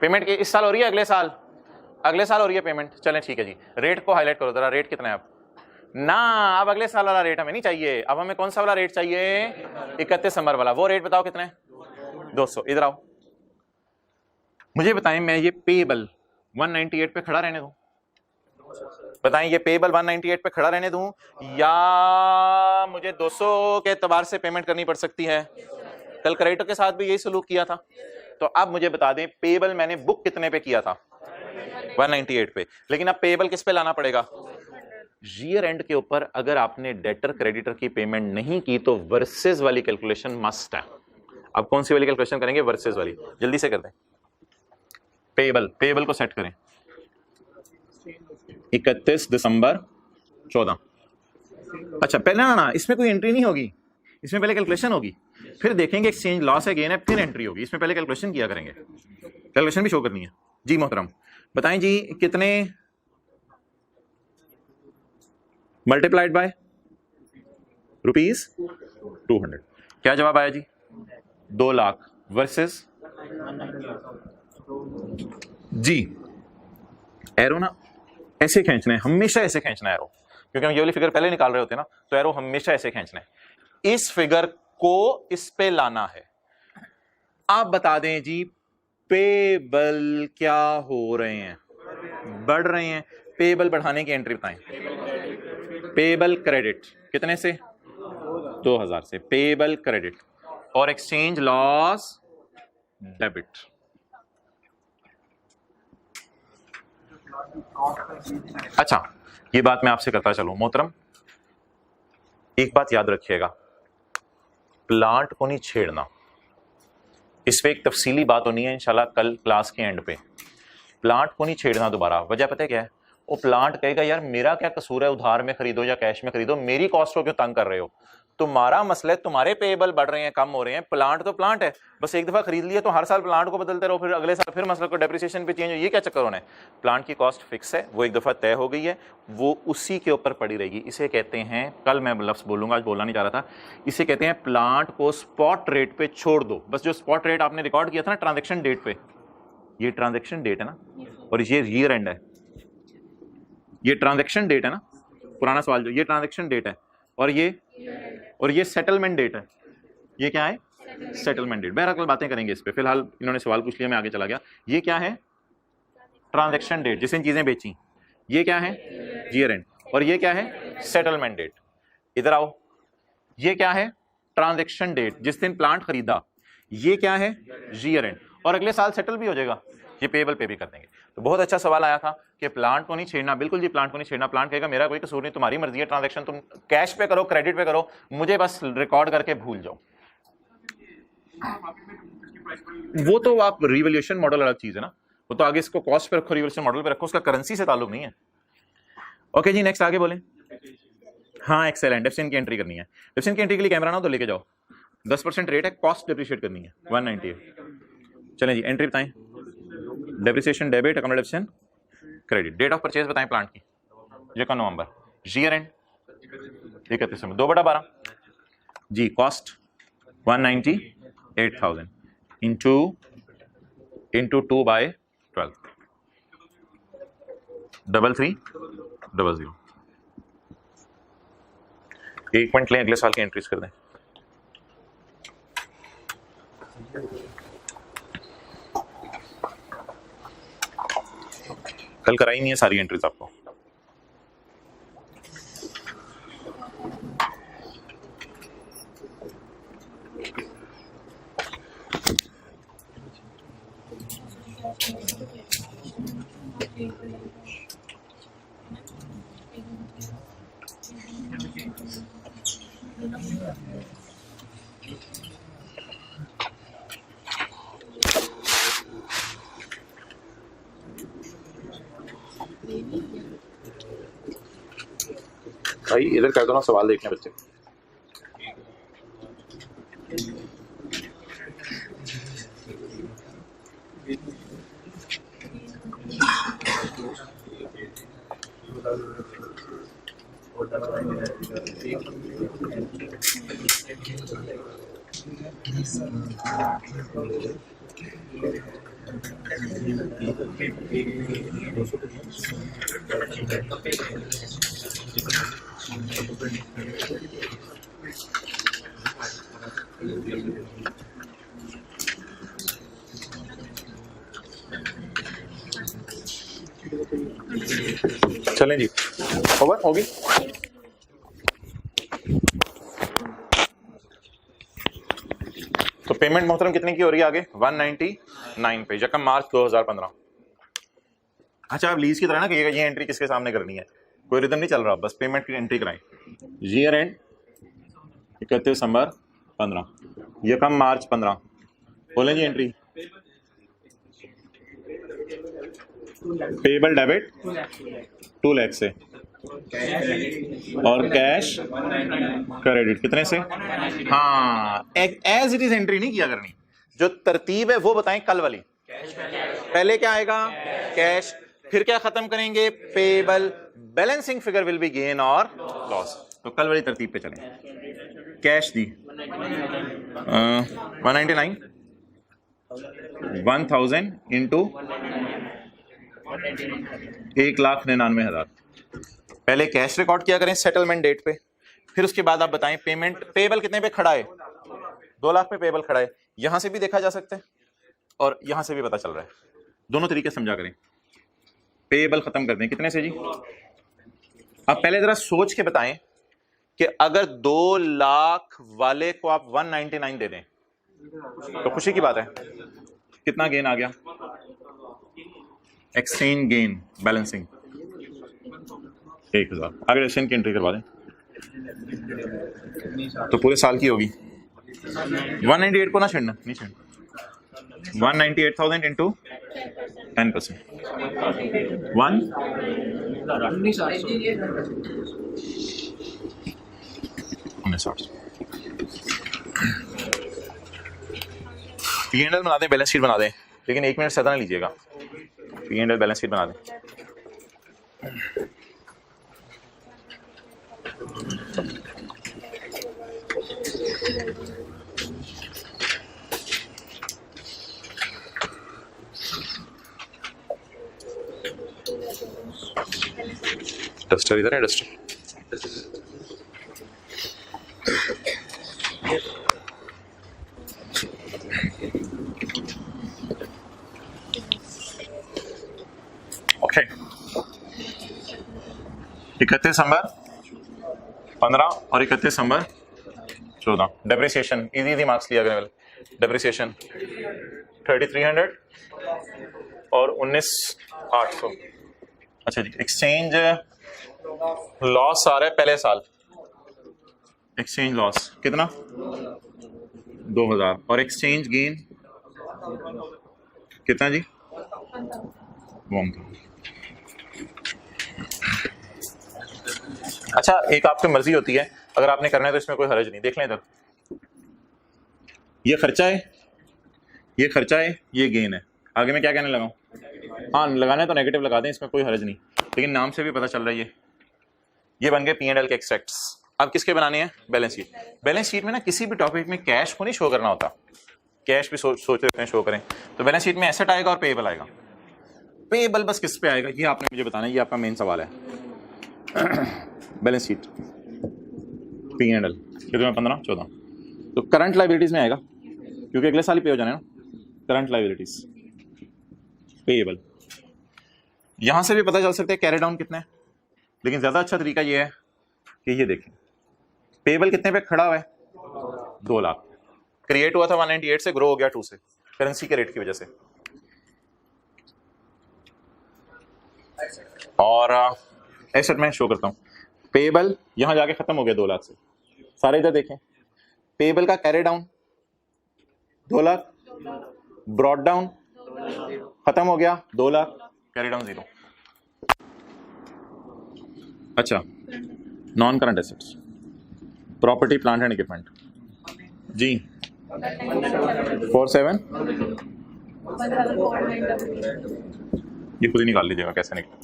पेमेंट की इस साल हो रही है अगले साल, अगले साल हो रही है पेमेंट। चलें ठीक है जी। रेट को हाईलाइट करो जरा, रेट कितना है अब ना। अब अगले साल वाला रेट हमें नहीं चाहिए, अब हमें कौन सा वाला रेट चाहिए 31 दिसंबर वाला। वो रेट बताओ कितने 200। इधर आओ, मुझे बताएं मैं ये पेएबल 198 पे खड़ा रहने दूं, बताएं ये पेएबल 198 पे खड़ा रहने दूं या मुझे 200 के एतबार से पेमेंट करनी पड़ सकती है। कल क्रेडिटर के साथ भी यही सलूक किया था। तो अब मुझे बता दें पेएबल मैंने बुक कितने पे किया था 198 पे, लेकिन अब पेएबल किस पे लाना पड़ेगा ईयर एंड के ऊपर। अगर आपने डेटर क्रेडिटर की पेमेंट नहीं की तो वर्सेस वाली कैलकुलेशन मस्ट है। अब कौन सी वाली कैलकुलेशन करेंगे, वर्सेस वाली। जल्दी से कर दें। पेएबल को सेट करें 31 दिसंबर 14। अच्छा पहले ना इसमें कोई एंट्री नहीं होगी, इसमें पहले कैलकुलेशन होगी, फिर देखेंगे एक्सचेंज लॉस है गेन है, फिर एंट्री होगी। इसमें पहले कैलकुलेशन किया करेंगे, कैलकुलेशन भी शो करनी है जी। मोहतरम बताएं जी कितने मल्टीप्लाइड बाय रुपीज 200, क्या जवाब आया जी 2 लाख वर्सेस जी। एरो ना ऐसे खींचना है, हमेशा ऐसे खींचना है एरो, क्योंकि हम ये वाली फिगर पहले निकाल रहे होते हैं ना, तो एरो हमेशा ऐसे खींचना है। इस फिगर को इस पे लाना है। आप बता दें जी पेएबल क्या हो रहे हैं, बढ़ रहे हैं। पेएबल बढ़ाने की एंट्री बताएं। पेएबल क्रेडिट कितने से 2000 से, पेएबल क्रेडिट, और एक्सचेंज लॉस डेबिट। अच्छा ये बात मैं आपसे करता चलूं मोहतरम, एक बात याद रखिएगा, प्लांट को नहीं छेड़ना। इस पे एक तफसीली बात होनी है इंशाल्लाह कल क्लास के एंड पे। प्लांट को नहीं छेड़ना दोबारा। वजह पता है क्या है? वो प्लांट कहेगा यार मेरा क्या कसूर है, उधार में खरीदो या कैश में खरीदो, मेरी कॉस्ट को क्यों तंग कर रहे हो? तुम्हारा मसला है, तुम्हारे पेएबल बढ़ रहे हैं, कम हो रहे हैं। प्लांट तो प्लांट है, बस एक दफा खरीद लिया तो हर साल प्लांट को बदलते रहो, फिर अगले साल फिर मसला को डेप्रिसिएशन पे चेंज हो, ये क्या चक्कर होना है? प्लांट की कॉस्ट फिक्स है, वो एक दफा तय हो गई है, वो उसी के ऊपर पड़ी रहेगी। इसे कहते हैं, कल मैं लफ्ज बोलूंगा, आज बोलना नहीं चाह रहा था, इसे कहते हैं प्लांट को स्पॉट रेट पे छोड़ दो। बस जो स्पॉट रेट आपने रिकॉर्ड किया था ना ट्रांजेक्शन डेट पे, ये ट्रांजेक्शन डेट है ना, और ये ईयर एंड है, ये ट्रांजेक्शन डेट है ना, पुराना सवाल जो, ये ट्रांजेक्शन डेट है, और ये सेटलमेंट डेट है। ये क्या है? Settlement date. बहरहाल बातें करेंगे इस पे, फिलहाल इन्होंने सवाल पूछ लिया, मैं आगे चला गया। ये क्या है? ट्रांजेक्शन डेट, जिस दिन चीजें बेची। ये क्या है? Year end. और ये क्या है? Settlement date. इधर आओ, ये क्या है? ट्रांजेक्शन डेट, जिस दिन प्लांट खरीदा। ये क्या है? Year end. और अगले साल सेटल भी हो जाएगा, ये पेएबल पे भी कर देंगे। तो बहुत अच्छा सवाल आया था कि प्लांट को नहीं छेड़ना, बिल्कुल जी प्लांट को नहीं छेड़ना। प्लांट कहेगा मेरा कोई कसूर नहीं, तुम्हारी मर्जी है, ट्रांजैक्शन तुम कैश पे करो, क्रेडिट पे करो, मुझे बस रिकॉर्ड करके भूल जाओ। वो तो आप रिवैल्यूएशन मॉडल अलग चीज है ना, वो तो आगे इसको कॉस्ट पे रखो, रिवैल्यूएशन मॉडल पे रखो, उसका करेंसी से ताल्लुक नहीं है। ओके जी, नेक्स्ट आगे बोले। हाँ एक्सेलेंट, डेफिसिएंट की एंट्री करनी है। डेफिसिएंट की एंट्री के लिए कैमरा ना तो लेके जाओ, 10% रेट है, कॉस्ट डिप्रिशिएट करनी है 198। चलें जी, एंट्री बताएं। Depreciation debit, account depreciation credit. Date of purchase बताएं प्लांट की, 1 नवंबर। ईयर एंड 31 में 2/12 जी। Cost 198,000 into 2/12 3300। 1 मिनट लें, अगले साल की एंट्रीज कर दें। कल कराई नहीं है सारी एंट्रीज आपको। भाई इधर कर दो ना, सवाल देखने बच्चे। चलें जी, ओवर होगी। तो पेमेंट मोहतरम कितने की हो रही है आगे? 199 पे, 1 मार्च 2015। अच्छा, आप लीज की तरह ना कहिएगा ये एंट्री किसके सामने करनी है, कोई रिदम नहीं चल रहा, बस पेमेंट की एंट्री कराएं। ईयर एंड 31 दिसंबर 15, 1 मार्च 15। बोलें जी एंट्री। पेबल डेबिट 2 लाख से, और कैश क्रेडिट कितने से? हाँ, एज इट इज एंट्री नहीं किया करनी, जो तरतीब है वो बताएं कल वाली। पहले क्या आएगा? कैश, फिर क्या खत्म करेंगे? Payable. Balancing figure will be gain और लॉस। तो कल वाली तरतीब पे चलें। कैश दी 199, 1000 इंटू 1,99,000। पहले कैश रिकॉर्ड किया करें सेटलमेंट डेट पे, फिर उसके बाद आप बताएं पेमेंट। पेबल कितने पे खड़ा है? 2 लाख पे पेबल खड़ा है। यहां से भी देखा जा सकता है और यहां से भी पता चल रहा है, दोनों तरीके समझा करें। पेबल खत्म कर दें कितने से जी? अब पहले जरा सोच के बताएं कि अगर 2 लाख वाले को आप 199 दे दें तो खुशी की बात है। कितना गेन आ गया? Exchange gain balancing 1000। अगर एक्सचेंज की एंट्री करवा दें तो पूरे साल की होगी। 198 को ना छेड़ना, नहीं छेड़ना। 198,000 इंटू 10%, 19,800। P&L बना दें, बैलेंस शीट बना दें, लेकिन 1 मिनट ज़्यादा ना लीजिएगा। P&L बैलेंस शीट बना दें। डस्टर इधर है, डस्टर। ओके, 31 दिसंबर 15 और 31 दिसंबर 14। डेप्रिसिएशन इजी मार्क्स लिया गया। डेप्रिसिएशन 3300 और 19,800। अच्छा जी, एक्सचेंज लॉस आ रहा है पहले साल। एक्सचेंज लॉस कितना? 2000। और एक्सचेंज गेन कितना जी? 1000। अच्छा, एक आपकी मर्जी होती है, अगर आपने करना है तो इसमें कोई हर्ज नहीं। देख लें इधर, ये खर्चा है, ये खर्चा है, ये गेन है। आगे मैं क्या कहने लगा हूँ? हाँ, लगाना है तो नेगेटिव लगा दें, इसमें कोई हर्ज नहीं, लेकिन नाम से भी पता चल रहा है ये बन गए P&L के एक्सट्रैक्ट्स। अब किसके बनाने हैं? Balance sheet. बैलेंस शीट में ना किसी भी टॉपिक में कैश को नहीं शो करना होता, कैश भी सोचते रहते हैं शो करें। तो बैलेंस शीट में एसेट आएगा और पेएबल आएगा। पेएबल बस किस पे आएगा ये आपने मुझे बताना है, ये आपका मेन सवाल है। बैलेंस शीट P&L कितना? 15 14। तो करंट लाइबिलिटीज में आएगा, क्योंकि अगले साल ही पे हो जाना है ना। करंट लाइबिलिटीज पेएबल, यहां से भी पता चल सकता है कैरी डाउन कितना है, लेकिन ज्यादा अच्छा तरीका ये है कि ये देखें पेएबल कितने पे खड़ा हुआ है? 2 लाख। क्रिएट हुआ था 198 से, ग्रो हो गया 2 से, करेंसी के रेट की वजह से। और एसेट में शो करता हूं, पेएबल यहां जाके खत्म हो गया 2 लाख से। सारे इधर देखें, पेएबल का कैरी डाउन 2 लाख, ब्रॉड डाउन खत्म हो गया 2 लाख, कैरी डाउन 0। अच्छा, non current assets, property plant and equipment जी 47, ये खुद ही निकाल लीजिएगा कैसे निकला।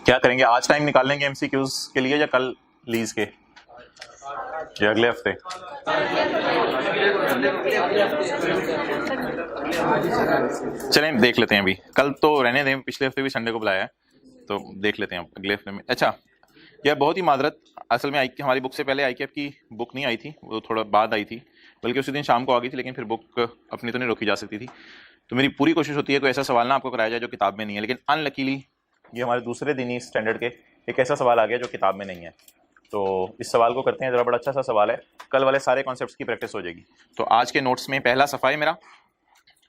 क्या करेंगे आज? टाइम निकाल लेंगे एमसीक्यूज के लिए, या कल लीज के, या अगले हफ्ते? चलें देख लेते हैं अभी, कल तो रहने दें, पिछले हफ्ते भी संडे को बुलाया है, तो देख लेते हैं अगले हफ्ते में। अच्छा, यह बहुत ही मादरत, असल में हमारी बुक से पहले IKF की बुक नहीं आई थी, वो थोड़ा बाद आई थी, बल्कि उसी दिन शाम को आ गई थी, लेकिन फिर बुक अपनी तो नहीं रोकी जा सकती थी। तो मेरी पूरी कोशिश होती है कोई ऐसा सवाल ना आपको कराया जाए जो किताब में नहीं है, लेकिन अनलकीली ये हमारे दूसरे दिन ही स्टैंडर्ड के एक ऐसा सवाल आ गया जो किताब में नहीं है। तो इस सवाल को करते हैं, ज़रा बड़ा अच्छा सा सवाल है, कल वाले सारे कॉन्सेप्ट्स की प्रैक्टिस हो जाएगी। तो आज के नोट्स में पहला सफ़ा है मेरा,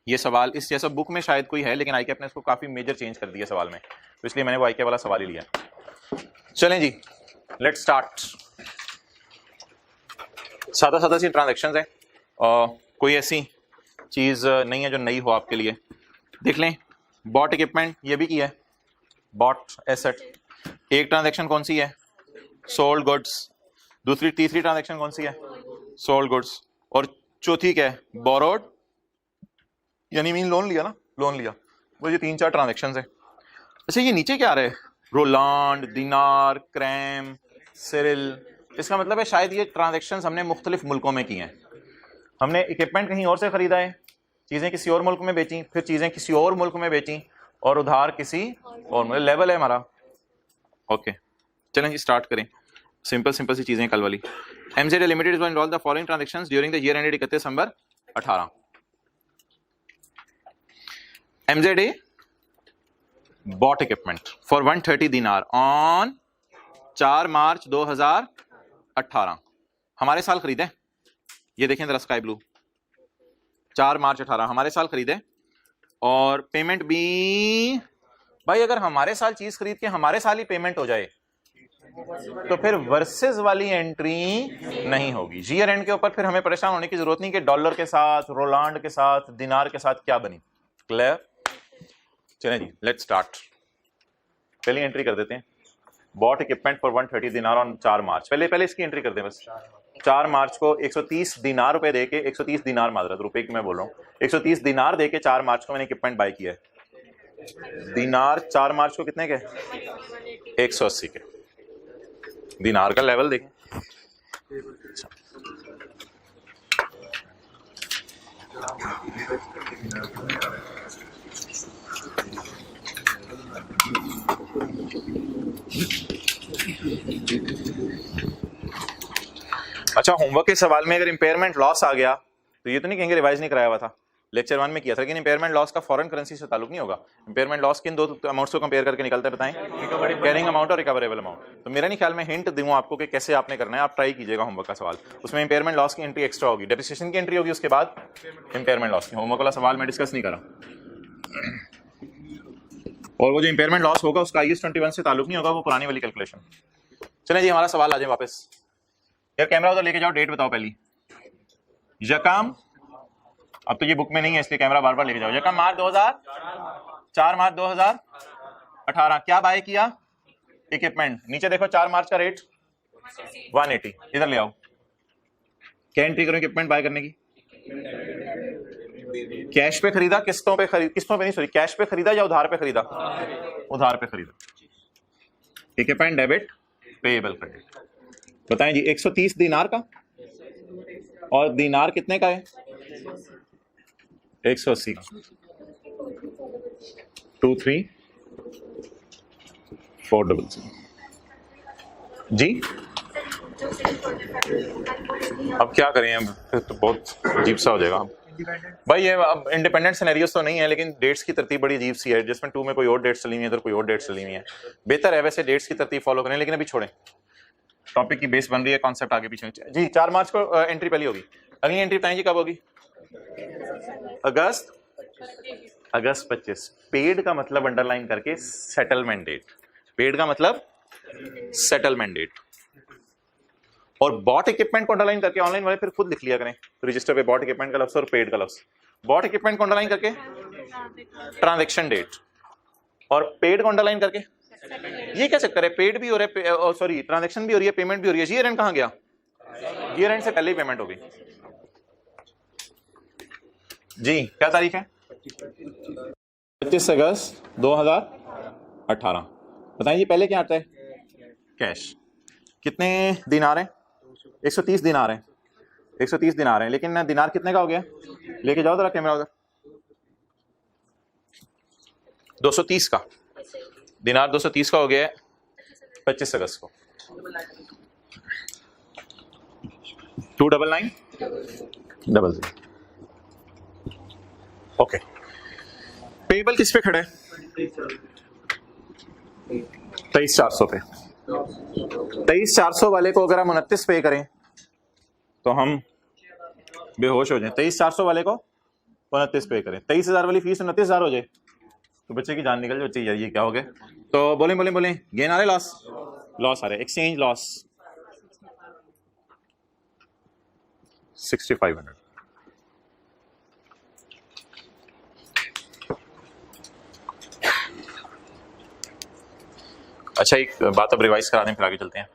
ये सवाल इस जैसा बुक में शायद कोई है, लेकिन IKF ने इसको काफ़ी मेजर चेंज कर दिया सवाल में, तो इसलिए मैंने वो IKF वाला सवाल ही लिया। चलें जी, लेट्स स्टार्ट। सादा सादा सी ट्रांजेक्शन्स हैं, और कोई ऐसी चीज़ नहीं है जो नई हो आपके लिए। देख लें, बॉट इक्विपमेंट ये भी किया है, बॉट एसेट। एक ट्रांजैक्शन कौन सी है? Sold goods. तीसरी ट्रांजैक्शन कौन सी है? Sold goods. और चौथी क्या है? बोरोड, यानी मीन लोन लिया ना, लोन लिया। वो ये 3-4 ट्रांजैक्शंस है। अच्छा, ये नीचे क्या आ रहा है? रोलांड, दिनार, क्रैम, सिरिल। इसका मतलब है शायद ये ट्रांजैक्शंस हमने मुख्तलिफ मुल्कों में की हैं। हमने इक्विपमेंट कहीं और से खरीदा है, चीज़ें किसी और मुल्क में बेची, फिर चीज़ें किसी और मुल्क में बेची, और उधार किसी और मुल्क। लेवल है हमारा। ओके, चलें जी स्टार्ट करें। सिंपल सी चीज़ें कल वाली। MZ limited is involve the following transactions during the year ended 31 दिसंबर 18। MZA bought equipment for 130 dinar on 4 मार्च 2018। 18 हमारे साल खरीदे, ये देखें जरा स्काई ब्लू, 4 मार्च 18 हमारे साल खरीदे, और पेमेंट भी भाई अगर हमारे साल चीज खरीद के हमारे साल ही पेमेंट हो जाए तो फिर वर्सेस वाली एंट्री नहीं होगी। ईयर एंड के ऊपर फिर हमें परेशान होने की जरूरत नहीं कि डॉलर के साथ, रोलांड के साथ, दिनार के साथ क्या बनी। क्लियर? चलें जी, लेट्स स्टार्ट। पहली एंट्री कर देते हैं, बॉट इक्विपमेंट फॉर 130 दिनार ऑन 4 मार्च। पहले इसकी एंट्री कर दें बस। 4 मार्च को 130 दिनार रुपए देके, 130 दिनार माजरत, रुपए की मैं बोल रहा हूँ, 130 दिनार देके 4 मार्च को मैंने इक्विपमेंट बाय किया है। दिनार 4 मार्च को कितने के? 180 के। दिनार का लेवल देखें, अच्छा होमवर्क के सवाल में अगर इंपेयरमेंट लॉस आ गया तो ये तो नहीं कहेंगे रिवाइज नहीं कराया हुआ था, लेक्चर 1 में किया था, लेकिन इंपेयरमेंट लॉस का फॉरेन करेंसी से ताल्लुक नहीं होगा। इंपेयरमेंट लॉस किन दो अमाउंट्स को कंपेयर करके निकलता है बताएं? कैरिंग अमाउंट और रिकवरेबल अमाउंट। तो मेरा नहीं ख्याल में हिंट दूं आपको कि कैसे आपने करना है, आप ट्राई कीजिएगा होमवर्क का सवाल। उसमें इंपेयरमेंट लॉस की एंट्री एक्स्ट्रा होगी, डेप्रिसिएशन की एंट्री होगी, उसके बाद इंपेयरमेंट लॉस की। होमवर्क वाला सवाल मैं डिस्कस नहीं करा। और वो जो इंपेयरमेंट लॉस होगा उसका IAS 21 से ताल्लुक नहीं होगा, वो पुरानी वाली कैलकुलेशन। चलें जी, हमारा सवाल आ जाए वापस। यार कैमरा उधर लेके जाओ, डेट बताओ पहली। यकम, अब तो ये बुक में नहीं है इसलिए कैमरा बार बार लेके जाओ। यकम मार्च 4 मार्च 2018 क्या बाय किया? इक्विपमेंट। नीचे देखो 4 मार्च का रेट 180, इधर ले आओ। क्या एंट्री करूं इक्विपमेंट बाय करने की? कैश पे खरीदा, किस्तों पे नहीं सॉरी, कैश पे खरीदा या उधार पे खरीदा? उधार पे खरीदा। Equipment debit, payable credit. बताएं जी, 130 दिनार का, और दिनार कितने का है? 180 का। 23,400 जी। अब क्या करें, अब फिर तो बहुत अजीब सा हो जाएगा भाई। ये अब इंडिपेंडेंट सिनेरियोस तो नहीं है, लेकिन डेट्स की तरतीब बड़ी अजीब सी है, जिसमें 2 में कोई और डेट्स चली हुई है, इधर कोई और डेट्स चली हुई है। बेहतर है वैसे डेट्स की तरतीब फॉलो करें, लेकिन अभी छोड़ें, टॉपिक की बेस बन रही है, कॉन्सेप्ट आगे पीछे जी। 4 मार्च को एंट्री पहली होगी। अगली एंट्री बताएं जी कब होगी? अगस्त 25। पेड का मतलब अंडरलाइन करके सेटलमेंट डेट। पेड का मतलब सेटलमेंट डेट। और बॉट इक्विपमेंट को अंडरलाइन करके, ऑनलाइन वाले फिर खुद लिख लिया करें रजिस्टर पे, बॉट इक्विपमेंट का लफ्ज और पेड का लफ्ज। बॉट इक्विपमेंट को अंडरलाइन करके ट्रांजैक्शन डेट, और पेड को अंडरलाइन करके, ये क्या चक्कर है? पेड भी हो रहा है, सॉरी ट्रांजैक्शन भी हो रही है, पेमेंट भी हो रही है। ईयर एंड कहां गया? ईयर एंड से पहले ही पेमेंट होगी जी। क्या तारीख है? 25 अगस्त 2018। बताइए जी, पहले क्या आता है? कैश। कितने दिनार हैं? 130 दिनार हैं। 130 दिनार हैं, लेकिन दिनार कितने का हो गया? लेके जाओ जरा कैमरा उधर। 230 का दिनार, 230 का हो गया 25 अगस्त को। 29900। ओके। पेबल किस पे खड़ा है? 23,400 पे। 23,400 वाले को अगर हम 29 पे करें तो हम बेहोश हो जाएं। 23,400 वाले को 29 पे करें, 23,000 वाली फीस 29,000 हो जाए तो बच्चे की जान निकल जाए। बच्चे यार ये क्या हो गया? तो बोले गेन आ रहे, लॉस आ रहे। Exchange loss 6,500। अच्छा, एक बात अब रिवाइज करा दें, फिर आगे चलते हैं।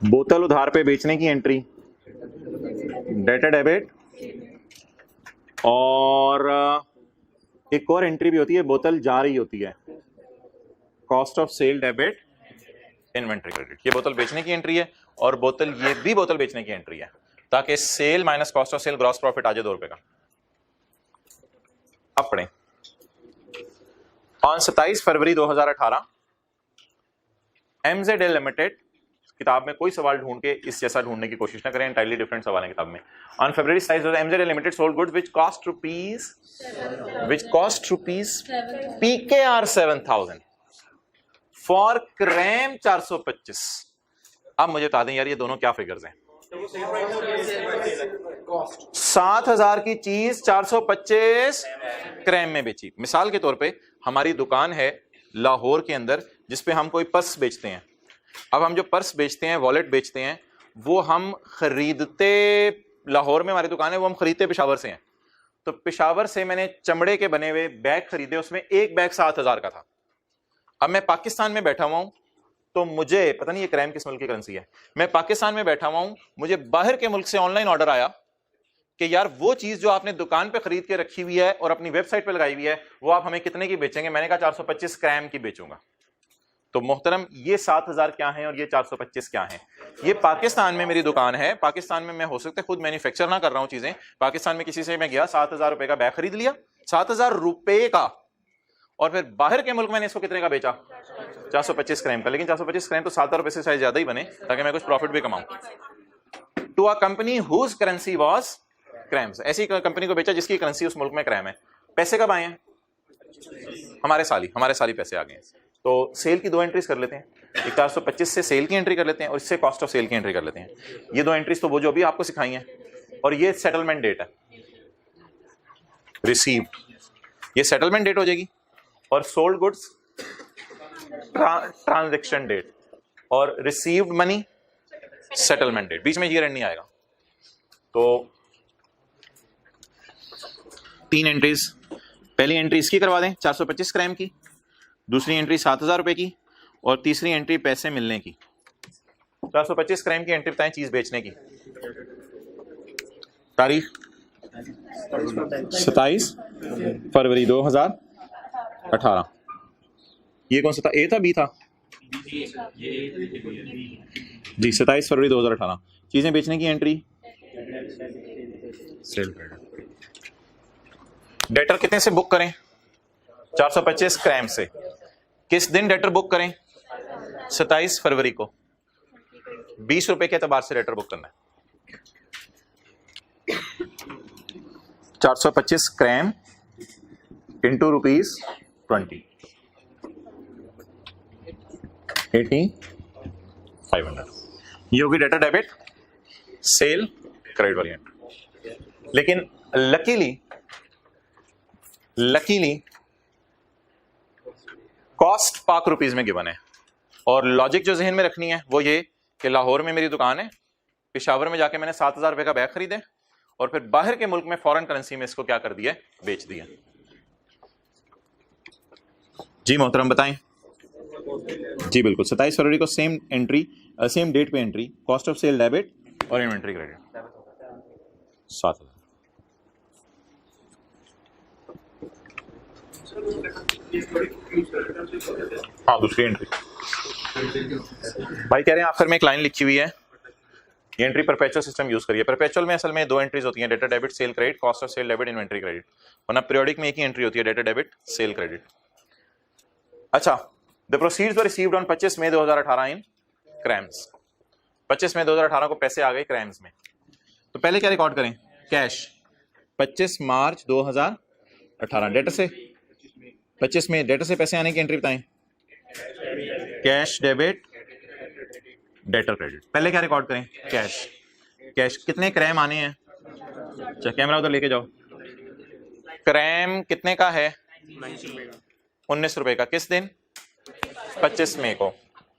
बोतल उधार पे बेचने की एंट्री, डेटर डेबिट, और एक और एंट्री भी होती है, बोतल जा रही होती है, cost of sale debit, inventory credit. ये बोतल बेचने की एंट्री है, और बोतल ये भी बोतल बेचने की एंट्री है, ताकि sale minus cost of sale gross profit आ जाए 2 रुपए का। अब पढ़ें। ऑन 27 फरवरी 2018 MZL लिमिटेड, किताब में कोई सवाल ढूंढ के इस जैसा ढूंढने की कोशिश ना करें, एंटायरली डिफरेंट सवाल है किताब में। On February 27 MZL limited sold goods which cost rupees PKR 7,000 for CRAM 425 अब मुझे बता दें यार ये दोनों क्या फिगर्स हैं। 7,000 की चीज 425 क्रैम में बेची। मिसाल के तौर पे हमारी दुकान है लाहौर के अंदर जिसपे हम कोई पर्स बेचते हैं। अब हम जो पर्स बेचते हैं, वॉलेट बेचते हैं, वो हम खरीदते लाहौर में हमारी दुकान है, वो हम खरीदते पेशावर से हैं। तो पेशावर से मैंने चमड़े के बने हुए बैग खरीदे, उसमें एक बैग 7,000 का था। अब मैं पाकिस्तान में बैठा हुआ हूं, तो मुझे पता नहीं ये क्रैम किस मुल्क की करेंसी है, मैं पाकिस्तान में बैठा हुआ हूं, मुझे बाहर के मुल्क से ऑनलाइन ऑर्डर आया कि यार वो चीज जो आपने दुकान पे खरीद के रखी हुई है और अपनी वेबसाइट पे लगाई हुई है, वो आप हमें कितने की बेचेंगे? मैंने कहा 425 क्रैम की बेचूंगा। तो मोहतरम ये 7,000 क्या है और ये 425 क्या है? ये पाकिस्तान में मेरी दुकान है, पाकिस्तान में मैं हो सकता है खुद मैन्युफैक्चर ना कर रहा हूं चीजें, पाकिस्तान में किसी से मैं गया 7,000 रुपए का बैग खरीद लिया, 7,000 रुपए का, और फिर बाहर के मुल्क मैंने इसको कितने का बेचा? 425 क्रैम का। लेकिन 425 क्रैम तो 7,000 रुपए से शायद ज्यादा ही बने ताकि मैं कुछ प्रॉफिट भी कमाऊं। To a company whose currency was crams, ऐसी कंपनी को बेचा जिसकी करेंसी उस मुल्क में क्रैम है। पैसे कब आए हैं? हमारे साल ही पैसे आ गए हैं। तो सेल की दो एंट्रीज कर लेते हैं, एक 425 से सेल की एंट्री कर लेते हैं और इससे कॉस्ट ऑफ सेल की एंट्री कर लेते हैं। ये दो एंट्रीज तो वो जो अभी आपको सिखाई हैं, और ये सेटलमेंट डेट है, रिसीव्ड, ये सेटलमेंट डेट हो जाएगी, और सोल्ड गुड्स ट्रांजैक्शन डेट, और रिसीव्ड मनी सेटलमेंट डेट, बीच में ईयर एंड नहीं आएगा। तो 3 एंट्रीज, पहली एंट्री इसकी करवा दें 425 क्रैम की, दूसरी एंट्री 7,000 रुपए की, और तीसरी एंट्री पैसे मिलने की। 425 क्रैम की एंट्री बताएं चीज बेचने की। तारीख 27 फरवरी 2018। ये कौन सा था? ए था बी था? जी 27 फरवरी 2018। चीजें बेचने की एंट्री, सेल डेटर कितने से बुक करें? 425 क्रैम से। किस दिन डेटर बुक करें? 27 फरवरी को। 20 रुपए के एतबार से डेटर बुक करना है। 425 क्रैम इंटू रुपीज 20, 80,500। ये होगी डेटा डेबिट सेल क्रेडिट वाली एंट्री। लेकिन लकीली कॉस्ट पाक रुपीज में गिवन है, और लॉजिक जो जहन में रखनी है वो ये कि लाहौर में मेरी दुकान है, पेशावर में जाके मैंने 7,000 रुपए का बैग खरीदे, और फिर बाहर के मुल्क में फॉरेन करेंसी में इसको क्या कर दिया? बेच दिया। जी मोहतरम बताएं। जी बिल्कुल, 27 फरवरी को सेम एंट्री, सेम डेट पे entry, cost of sale debit और इन्वेंट्री क्रेडिट 7,000। हाँ दूसरी एंट्री भाई कह रहे हैं आखिर में एक लाइन लिखी हुई है, ये एंट्री परपेचुअल सिस्टम यूज करिए। परपेचुअल में असल में दो एंट्रीज होती हैं, debtor debit sale credit, cost of sale debit inventory credit, वरना पीरियोडिक में एक ही एंट्री होती है, डेटा डेबिट सेल क्रेडिट। अच्छा, the proceeds were received on 25 मई 2018 इन क्रैम्स। 25 मई 2018 को पैसे आ गए क्रैम्स में। तो पहले क्या रिकॉर्ड करें? कैश 25 मार्च 2018 डेटा से 25 में डेटा से पैसे आने की एंट्री बताएं। Cash debit debtor credit. पहले क्या रिकॉर्ड करें? कैश कितने क्रैम आने हैं? अच्छा कैमरा उधर लेके जाओ। क्रैम कितने का है? 19 रुपए का। किस दिन? 25 मई को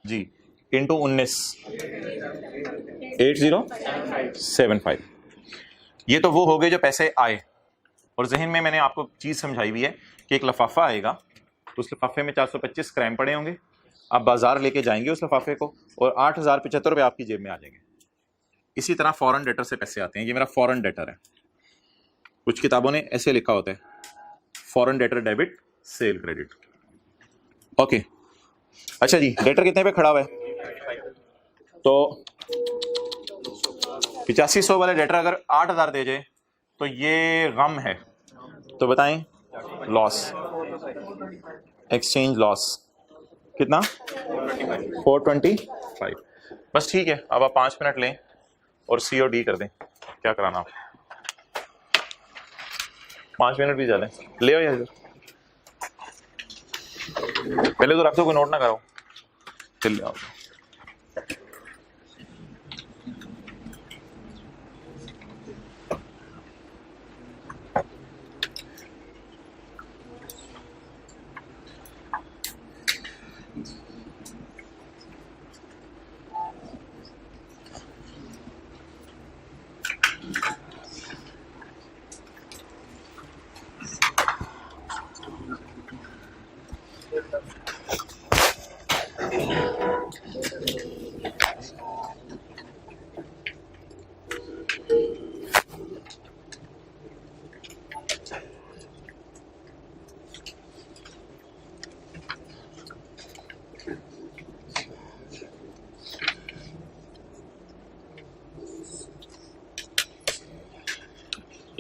जी, इंटू 19 8075। ये तो वो हो गए जो पैसे आए, और जहन में मैंने आपको चीज समझाई हुई है कि एक लफाफा आएगा, तो उस लफाफे में 425 क्रैम पड़े होंगे, आप बाजार लेके जाएंगे उस लफाफे को, और 8,075 रुपए आपकी जेब में आ जाएंगे। इसी तरह फॉरेन डेटर से पैसे आते हैं। ये मेरा फॉरेन डेटर है, कुछ किताबों ने ऐसे लिखा होता है foreign debtor debit sale credit. Okay अच्छा जी, डेटर कितने पे खड़ा हुआ है? तो 8500 वाले डेटर अगर 8,000 दे जाए तो ये गम है। तो बताएं लॉस, एक्सचेंज लॉस कितना? 425। बस ठीक है, अब आप 5 मिनट लें और COD कर दें। क्या कराना आप? 5 मिनट भी ज्यादा ले आओ यार, पहले तो रख दो, कोई नोट ना करो, चल आओ।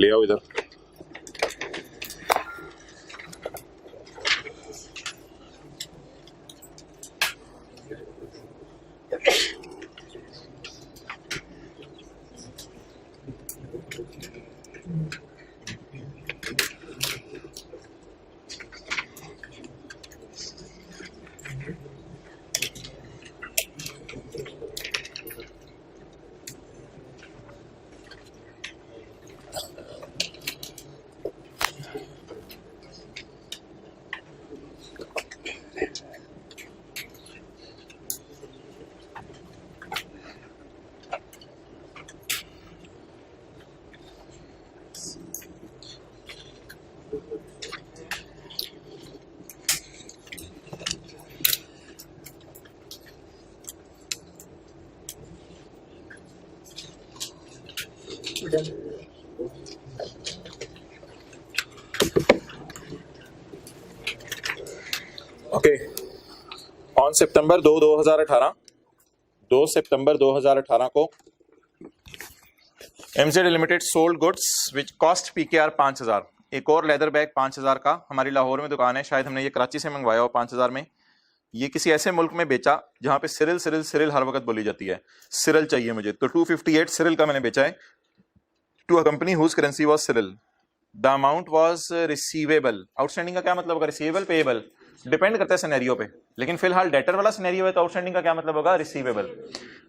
ले आओ इधर। ओके, ऑन सितंबर 2018 2 सितंबर 2018 को Mz limited sold goods which cost PKR 5000। एक और लेदर बैग 5000 का, हमारी लाहौर में दुकान है, शायद हमने ये कराची से मंगवाया हो 5000 में। ये किसी ऐसे मुल्क में बेचा जहां पे सिरिल सिरिल सिरिल हर वक्त बोली जाती है, सिरिल चाहिए मुझे, तो 258 सिरिल का मैंने बेचा है to a company whose currency was Cyril. The amount was receivable. Outstanding का क्या मतलब होगा? रिसीवेबल, पेएबल, डिपेंड करता है सिनेरियो पे, लेकिन फिलहाल डेटर वाला सिनेरियो है तो आउटस्टैंडिंग का क्या मतलब होगा? Receivable.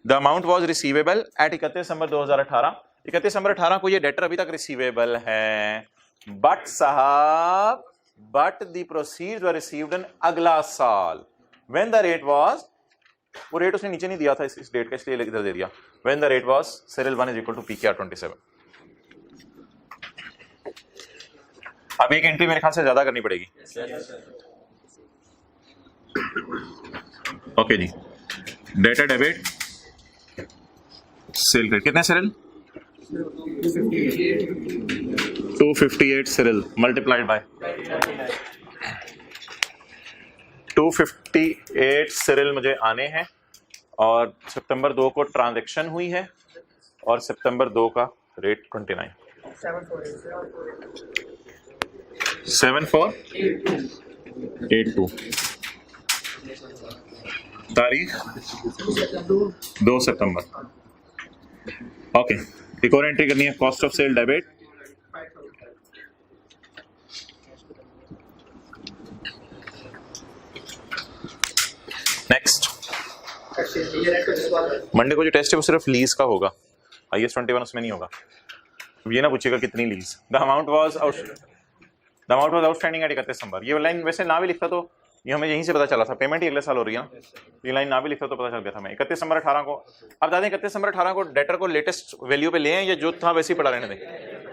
The amount was receivable at 31 दिसंबर 2018। 31 दिसंबर 18 को ये डेटर अभी तक रिसीवेबल है, बट साहब but the proceeds were received in अगला साल व्हेन द रेट वाज, वो रेट उसने नीचे नहीं दिया था इस डेट का, इसलिए इधर दे दिया, when the rate was Cyril 1 is equal to PKR 27। अब एक एंट्री मेरे ख्याल से ज्यादा करनी पड़ेगी। ओके जी, डेटा डेबिट सेल कर कितने Cyril? 258 Cyril multiplied by 258 Cyril मुझे आने हैं, और सितंबर 2 को ट्रांजैक्शन हुई है, और सितंबर 2 का रेट 29 7482, तारीख 2 सितंबर। ओके, एक और एंट्री करनी है, cost of sale debit next. Monday को जो टेस्ट है वो सिर्फ लीज का होगा, IS 21 उसमें नहीं होगा। ये ना पूछेगा कितनी lease. The amount was outstanding at 31 दिसंबर। ये लाइन वैसे ना भी लिखता तो ये हमें यहीं से पता चला था, पेमेंट ही अगले साल हो रही है ना, ये लाइन ना भी लिखता तो पता चल गया था मैं। 31 दिसंबर 18 को, अब बता दें 31 दिसंबर 18 को डेटर को लेटेस्ट वैल्यू पे ले आए, या जो था वैसे ही पड़ा रहने दें,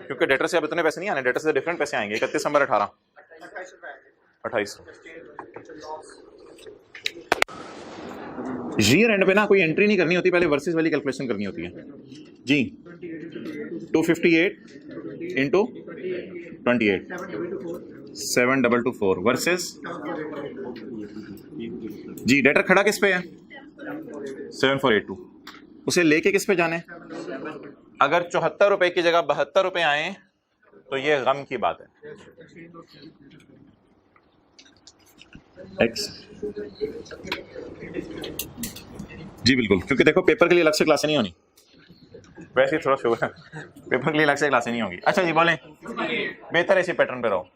क्योंकि डेटर से अब इतने पैसे नहीं आने, डेटर से डिफरेंट पैसे आएंगे। 31 दिसंबर 18 28 ईयर एंड पे ना कोई एंट्री नहीं करनी होती, पहले वर्सेस वाली कैलकुलेशन करनी होती है जी। 258 इंटू 28 7224 वर्सेस जी। डेटर खड़ा किस पे है? 7482। उसे लेके किस पे जाने? अगर 74 रुपए की जगह 72 रुपए आए तो ये गम की बात है। एक्स जी बिल्कुल, क्योंकि देखो पेपर के लिए अलग से क्लासें नहीं होनी, वैसे ही थोड़ा शुगर पेपर के लिए अलग से क्लासें नहीं होंगी। अच्छा जी बोलें, बेहतर ऐसे पैटर्न पे रहो।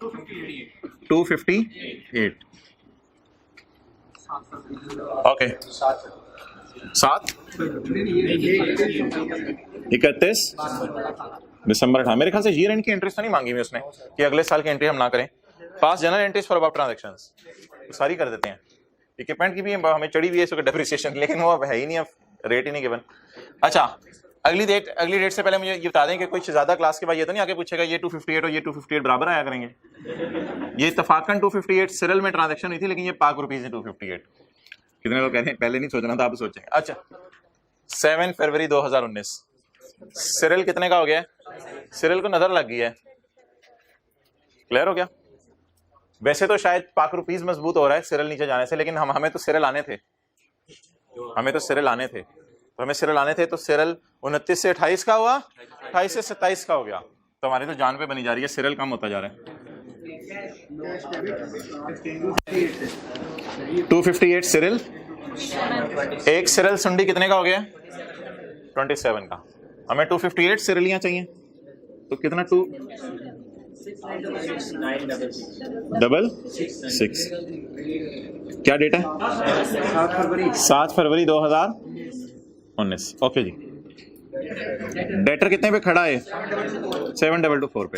258 ओके 7 31 दिसंबर 18। मेरे ख्याल से ईयर एंड की एंट्रीज तो नहीं मांगी हुई उसने कि अगले साल की एंट्री हम ना करें। Pass general entries for about transactions सारी कर देते हैं। इक्विपमेंट की भी हमें चढ़ी हुई है इसको डेप्रिसिएशन, लेकिन वो है ही नहीं, अब रेट ही नहीं गिवन। अच्छा अगली डेट से पहले मुझे ये बता दें कि कुछ ज्यादा क्लास के बाद ये तो नहीं आके पूछेगा ये 258 और ये 258 बराबर आया करेंगे। ये इत्तफाकन 258 सिरिल में ट्रांजैक्शन हुई थी, लेकिन ये पाक रुपीज है 258। कितने लोग कहते हैं पहले नहीं सोचना था, आप सोचेंगे। अच्छा 7 फरवरी 2019 सिरिल कितने का हो गया? सिरिल को नजर लग गई है, क्लियर हो गया। वैसे तो शायद पाक रुपीज मजबूत हो रहा है सिरिल नीचे जाने से, लेकिन हमें तो सिरिल आने थे, तो हमें सिरिल आने थे तो सिरिल 29 से 28 का हुआ, 28 से 27 का हो गया। तो हमारी तो जान पे बनी जा रही है, सीरियल कम होता जा रहा है। 258 सीरियल, एक सीरियल सुंडी कितने का हो गया? 27 का। हमें 258 सीरियलियां चाहिए, तो कितना 266 क्या डेट है? 7 फरवरी 2019। ओके जी। डेटर कितने पे खड़ा है? 7224 पे।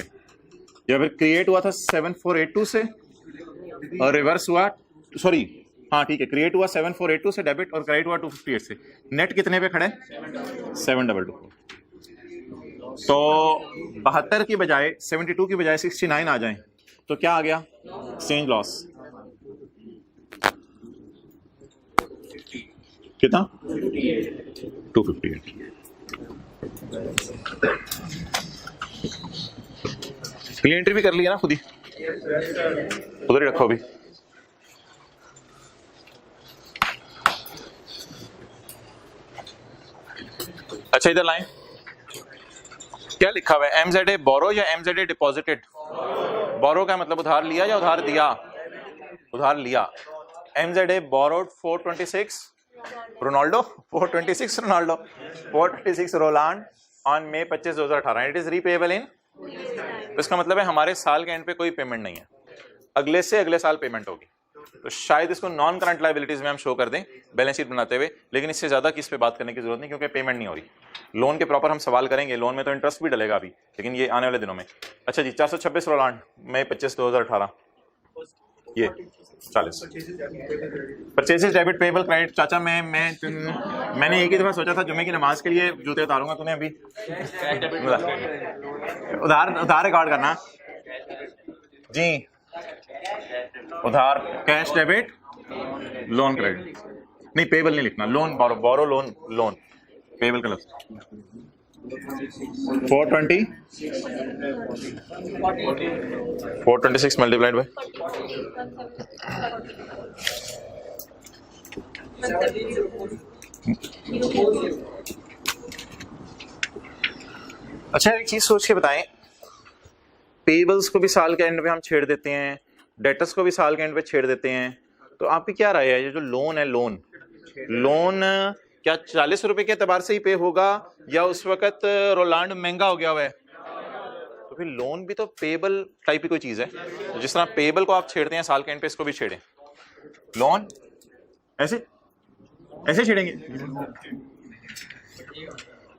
या फिर क्रिएट हुआ था 7482 से और रिवर्स हुआ, सॉरी हाँ ठीक है, क्रिएट हुआ 7482 से डेबिट और क्रेडिट हुआ 258 से। नेट कितने पे खड़े? 7224। तो 72 की बजाय 72 की बजाय 69 आ जाए तो क्या आ गया? एक्सचेंज लॉस कितना? 258। क्लियर एंट्री भी कर लिया ना खुद ही, उधर ही रखो अभी। अच्छा इधर लाएं, क्या लिखा हुआ है? MZA बोरो या MZA डिपॉजिटेड? बोरो का मतलब उधार लिया या उधार दिया? उधार लिया। MZA borrowed 426 Ronaldo, 426 Ronaldo, 426 Roland on May 25, 2018। It is repayable in, इसका मतलब है हमारे साल के एंड पे कोई पेमेंट नहीं है, अगले से अगले साल पेमेंट होगी। तो शायद इसको नॉन करंट लायबिलिटीज में हम शो कर दें बैलेंस शीट बनाते हुए, लेकिन इससे ज्यादा किस पे बात करने की जरूरत नहीं क्योंकि पेमेंट नहीं हो रही। लोन के प्रॉपर हम सवाल करेंगे, लोन में तो इंटरेस्ट भी डलेगा अभी, लेकिन ये आने वाले दिनों में। अच्छा जी, 426 रोलांड मई 25, 2018, ये 40 परचेजेस डेबिट पेबल क्रेडिट। चाचा मैंने एक ही दफा सोचा था जुमे की नमाज के लिए जूते उतारूंगा, तूने अभी उधार रिकॉर्ड करना जी। उधार कैश डेबिट लोन क्रेडिट नहीं, पेबल नहीं लिखना, लोन बोरो, बोरो लोन, लोन पेबल का लफ्ज 426 मल्टीप्लाइड बाय अच्छा एक चीज सोच के बताएं, पेबल्स को भी साल के एंड पे हम छेड़ देते हैं, डेटर्स को भी साल के एंड पे छेड़ देते हैं, तो आपकी क्या राय है? ये जो लोन है, लोन क्या 40 रुपए के एतबार से ही पे होगा या उस वक्त रोलांड महंगा हो गया हुआ है? तो फिर लोन भी तो पेबल टाइप की कोई चीज है, तो जिस तरह पेबल को आप छेड़ते हैं साल के एंड पे, इसको भी छेड़ें। लोन ऐसे छेड़ेंगे।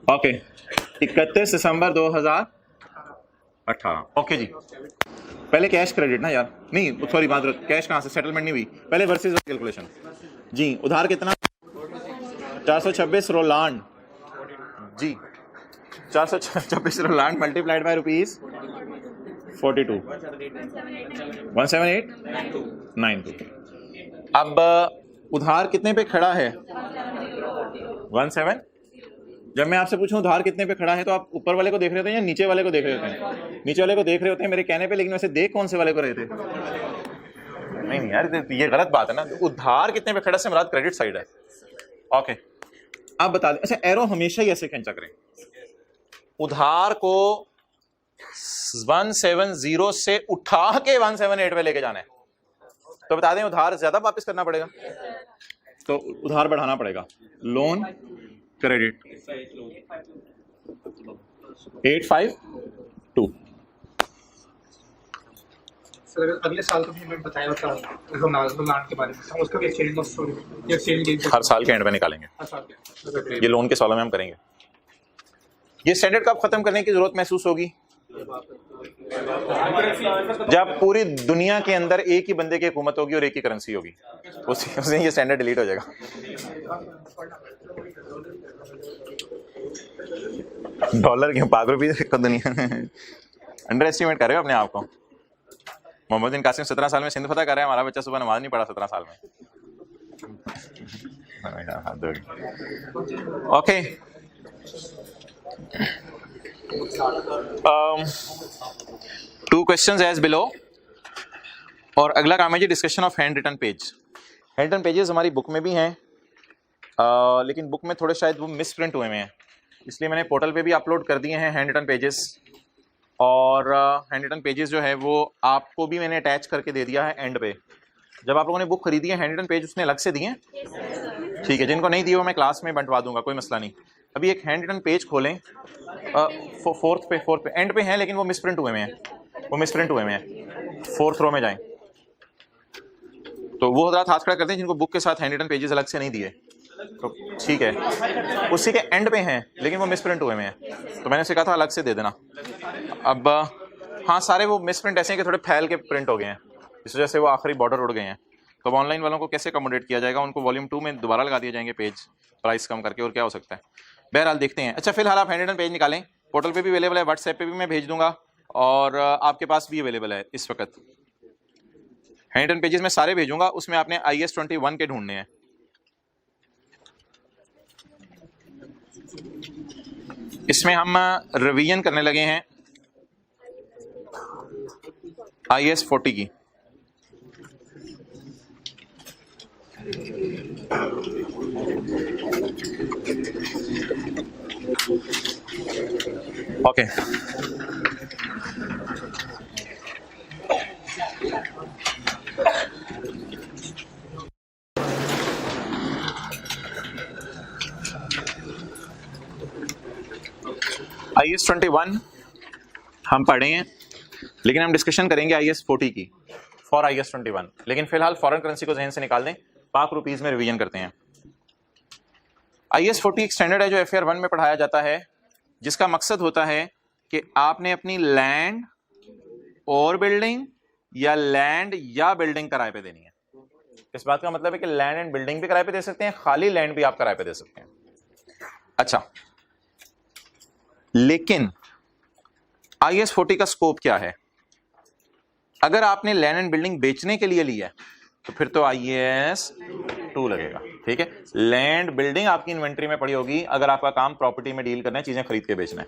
ओके 31 दिसंबर 2018। ओके जी, पहले कैश क्रेडिट ना यार, नहीं सॉरी बात, कैश कहां से, सेटलमेंट नहीं हुई, पहले वर्सेस कैलकुलेशन जी। उधार कितना? 426 रोलांड जी, 426 रोलांड मल्टीप्लाइड बाय रुपीज 42 17892। अब उधार कितने पे खड़ा है? 17। जब मैं आपसे पूछूं उधार कितने पे खड़ा है तो आप ऊपर वाले को देख रहे होते हैं या नीचे वाले को देख रहे होते हैं? नीचे वाले को देख रहे होते हैं मेरे कहने पे, लेकिन वैसे देख कौन से वाले को रहे थे? नहीं यार, ये गलत बात है ना। उधार कितने पे खड़ा से मुराद क्रेडिट साइड है। ओके आप बता दें। अच्छा एरो हमेशा ही ऐसे खींचा करें, उधार को 170 से उठा के 178 पे लेके जाना है, तो बता दें उधार ज्यादा वापस करना पड़ेगा, तो उधार बढ़ाना पड़ेगा। Loan credit 852। सर अगले साल का पेमेंट बताया था रोनाल्डो के बारे में, उसका भी एक्सचेंज लॉस या एक्सचेंज गेन हर साल के एंड में निकालेंगे, ये लोन के सालों में हम करेंगे। ये स्टैंडर्ड कब खत्म करने की जरूरत महसूस होगी? जब पूरी दुनिया के अंदर एक ही बंदे की हुकूमत होगी और एक ही करेंसी होगी, उससे ये स्टैंडर्ड डिलीट हो जाएगा। डॉलर क्यों, ₹5 को दुनिया अंडर एस्टिमेट कर रहे हो अपने आप को। मोहम्मद बिन कासिम 17 साल में सिंध फतह कर रहा है, हमारा बच्चा सुबह नमाज नहीं पढ़ा 17 साल में। Okay two questions as below, और अगला काम है जी discussion of hand written page. Hand written pages हमारी बुक में भी हैं, लेकिन बुक में थोड़े शायद वो मिस प्रिंट हुए हैं, इसलिए मैंने पोर्टल पे भी अपलोड कर दिए हैं हैंड रिटन पेजेस। और हैंड रिटन पेजेस जो है वो आपको भी मैंने अटैच करके दे दिया है एंड पे। जब आप लोगों ने बुक खरीदी है हैंड रिटन पेज उसने अलग से दिए हैं, ठीक है। जिनको नहीं दिए वो मैं क्लास में बंटवा दूंगा, कोई मसला नहीं। अभी एक हैंड रिटन पेज खोलें, फोर्थ पे एंड पे है, लेकिन वो मिसप्रिंट हुए में है, वो मिसप्रिंट हुए में है। फोर्थ रो में जाएं तो वो हजरात हाथ खड़ा करते हैं जिनको बुक के साथ हैंड रिटन पेजेस अलग से नहीं दिए, तो ठीक है। उसी के एंड पे हैं लेकिन वो मिसप्रिंट हुए में है, तो मैंने उसे कहा था अलग से दे देना। अब हाँ, सारे वो मिसप्रिंट ऐसे हैं कि थोड़े फैल के प्रिंट हो गए हैं, इस वजह से वो आखिरी बॉर्डर उड़ गए हैं। तो अब ऑनलाइन वालों को कैसे अकोमोडेट किया जाएगा, उनको वॉल्यूम 2 में दोबारा लगा दिए जाएंगे पेज, प्राइस कम करके, और क्या हो सकता है। बहरहाल देखते हैं। अच्छा, फिलहाल आप हैंड रिटन पेज निकालें, पोर्टल पे भी अवेलेबल है, व्हाट्सएप पे भी मैं भेज दूंगा, और आपके पास भी अवेलेबल है इस वक्त। हैंड रिटन पेजेस में सारे भेजूंगा, उसमें आपने IS-21 के ढूंढने हैं। इसमें हम रिवीजन करने लगे हैं IS-40 की। ओके, IS-21 हम पढ़े हैं, लेकिन हम डिस्कशन करेंगे IS-40 की फॉर IS-21। लेकिन फिलहाल फॉरेन करेंसी को जहन से निकाल दें, पाक रुपीज में रिवीजन करते हैं। IS-40 एक स्टैंडर्ड है जो FAR 1 में पढ़ाया जाता है, जिसका मकसद होता है कि आपने अपनी लैंड और बिल्डिंग या लैंड या बिल्डिंग किराए पे देनी है। इस बात का मतलब है कि लैंड एंड बिल्डिंग भी किराए पे दे सकते हैं, खाली लैंड भी आप किराए पे दे सकते हैं। अच्छा, लेकिन IS-40 का स्कोप क्या है? अगर आपने लैंड एंड बिल्डिंग बेचने के लिए लिया है तो फिर तो IS-2 लगेगा, ठीक है। लैंड बिल्डिंग आपकी इन्वेंट्री में पड़ी होगी अगर आपका काम प्रॉपर्टी में डील करना है, चीजें खरीद के बेचना है।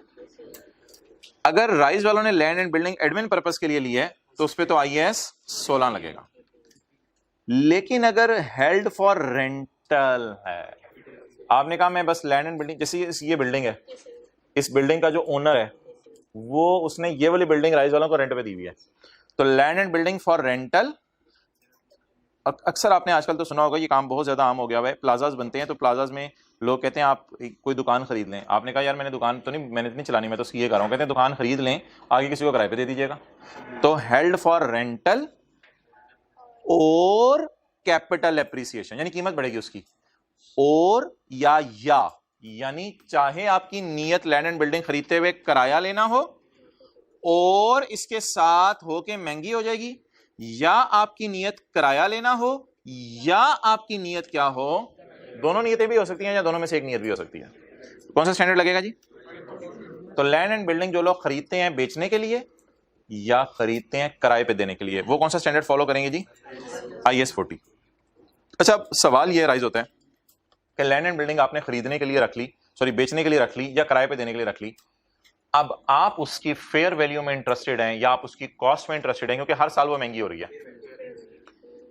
अगर राइज वालों ने land and building admin purpose के लिए लिया है तो उस पर तो IS-16 लगेगा। लेकिन अगर हेल्ड फॉर रेंटल है, आपने कहा मैं बस लैंड एंड बिल्डिंग, जैसे ये बिल्डिंग है, इस बिल्डिंग का जो ओनर है वो उसने ये वाली बिल्डिंग राइज वालों को रेंट पे दी हुई है, तो land and building for rental. अक्सर आपने आजकल तो सुना होगा, ये काम बहुत ज्यादा आम हो गया है, प्लाजाज बनते हैं तो प्लाजाज में लोग कहते हैं आप कोई दुकान खरीद लें। आपने कहा यार मैंने दुकान तो नहीं, मैंने इतनी चलानी, मैं तो सीए कर रहा हूं। कहते हैं दुकान खरीद लें, आगे किसी को किराए पे दे दीजिएगा। तो हेल्ड फॉर रेंटल और कैपिटल एप्रिसिएशन, यानी कीमत बढ़ेगी उसकी, और या यानी चाहे आपकी नीयत लैंड एंड बिल्डिंग खरीदते हुए किराया लेना हो और इसके साथ हो के महंगी हो जाएगी, या आपकी नीयत किराया लेना हो या आपकी नीयत क्या हो, दोनों नीयतें भी हो सकती हैं या दोनों में से एक नीयत भी हो सकती है। कौन सा स्टैंडर्ड लगेगा जी? तो लैंड एंड बिल्डिंग जो लोग खरीदते हैं बेचने के लिए या खरीदते हैं किराए पे देने के लिए, वो कौन सा स्टैंडर्ड फॉलो करेंगे जी? IS-40। अच्छा, अब सवाल ये राइज होता है कि लैंड एंड बिल्डिंग आपने खरीदने के लिए रख ली, सॉरी बेचने के लिए रख ली या किराए पे देने के लिए रख ली। अब आप उसकी फेयर वैल्यू में इंटरेस्टेड हैं या आप उसकी कॉस्ट में इंटरेस्टेड हैं, क्योंकि हर साल वो महंगी हो रही है।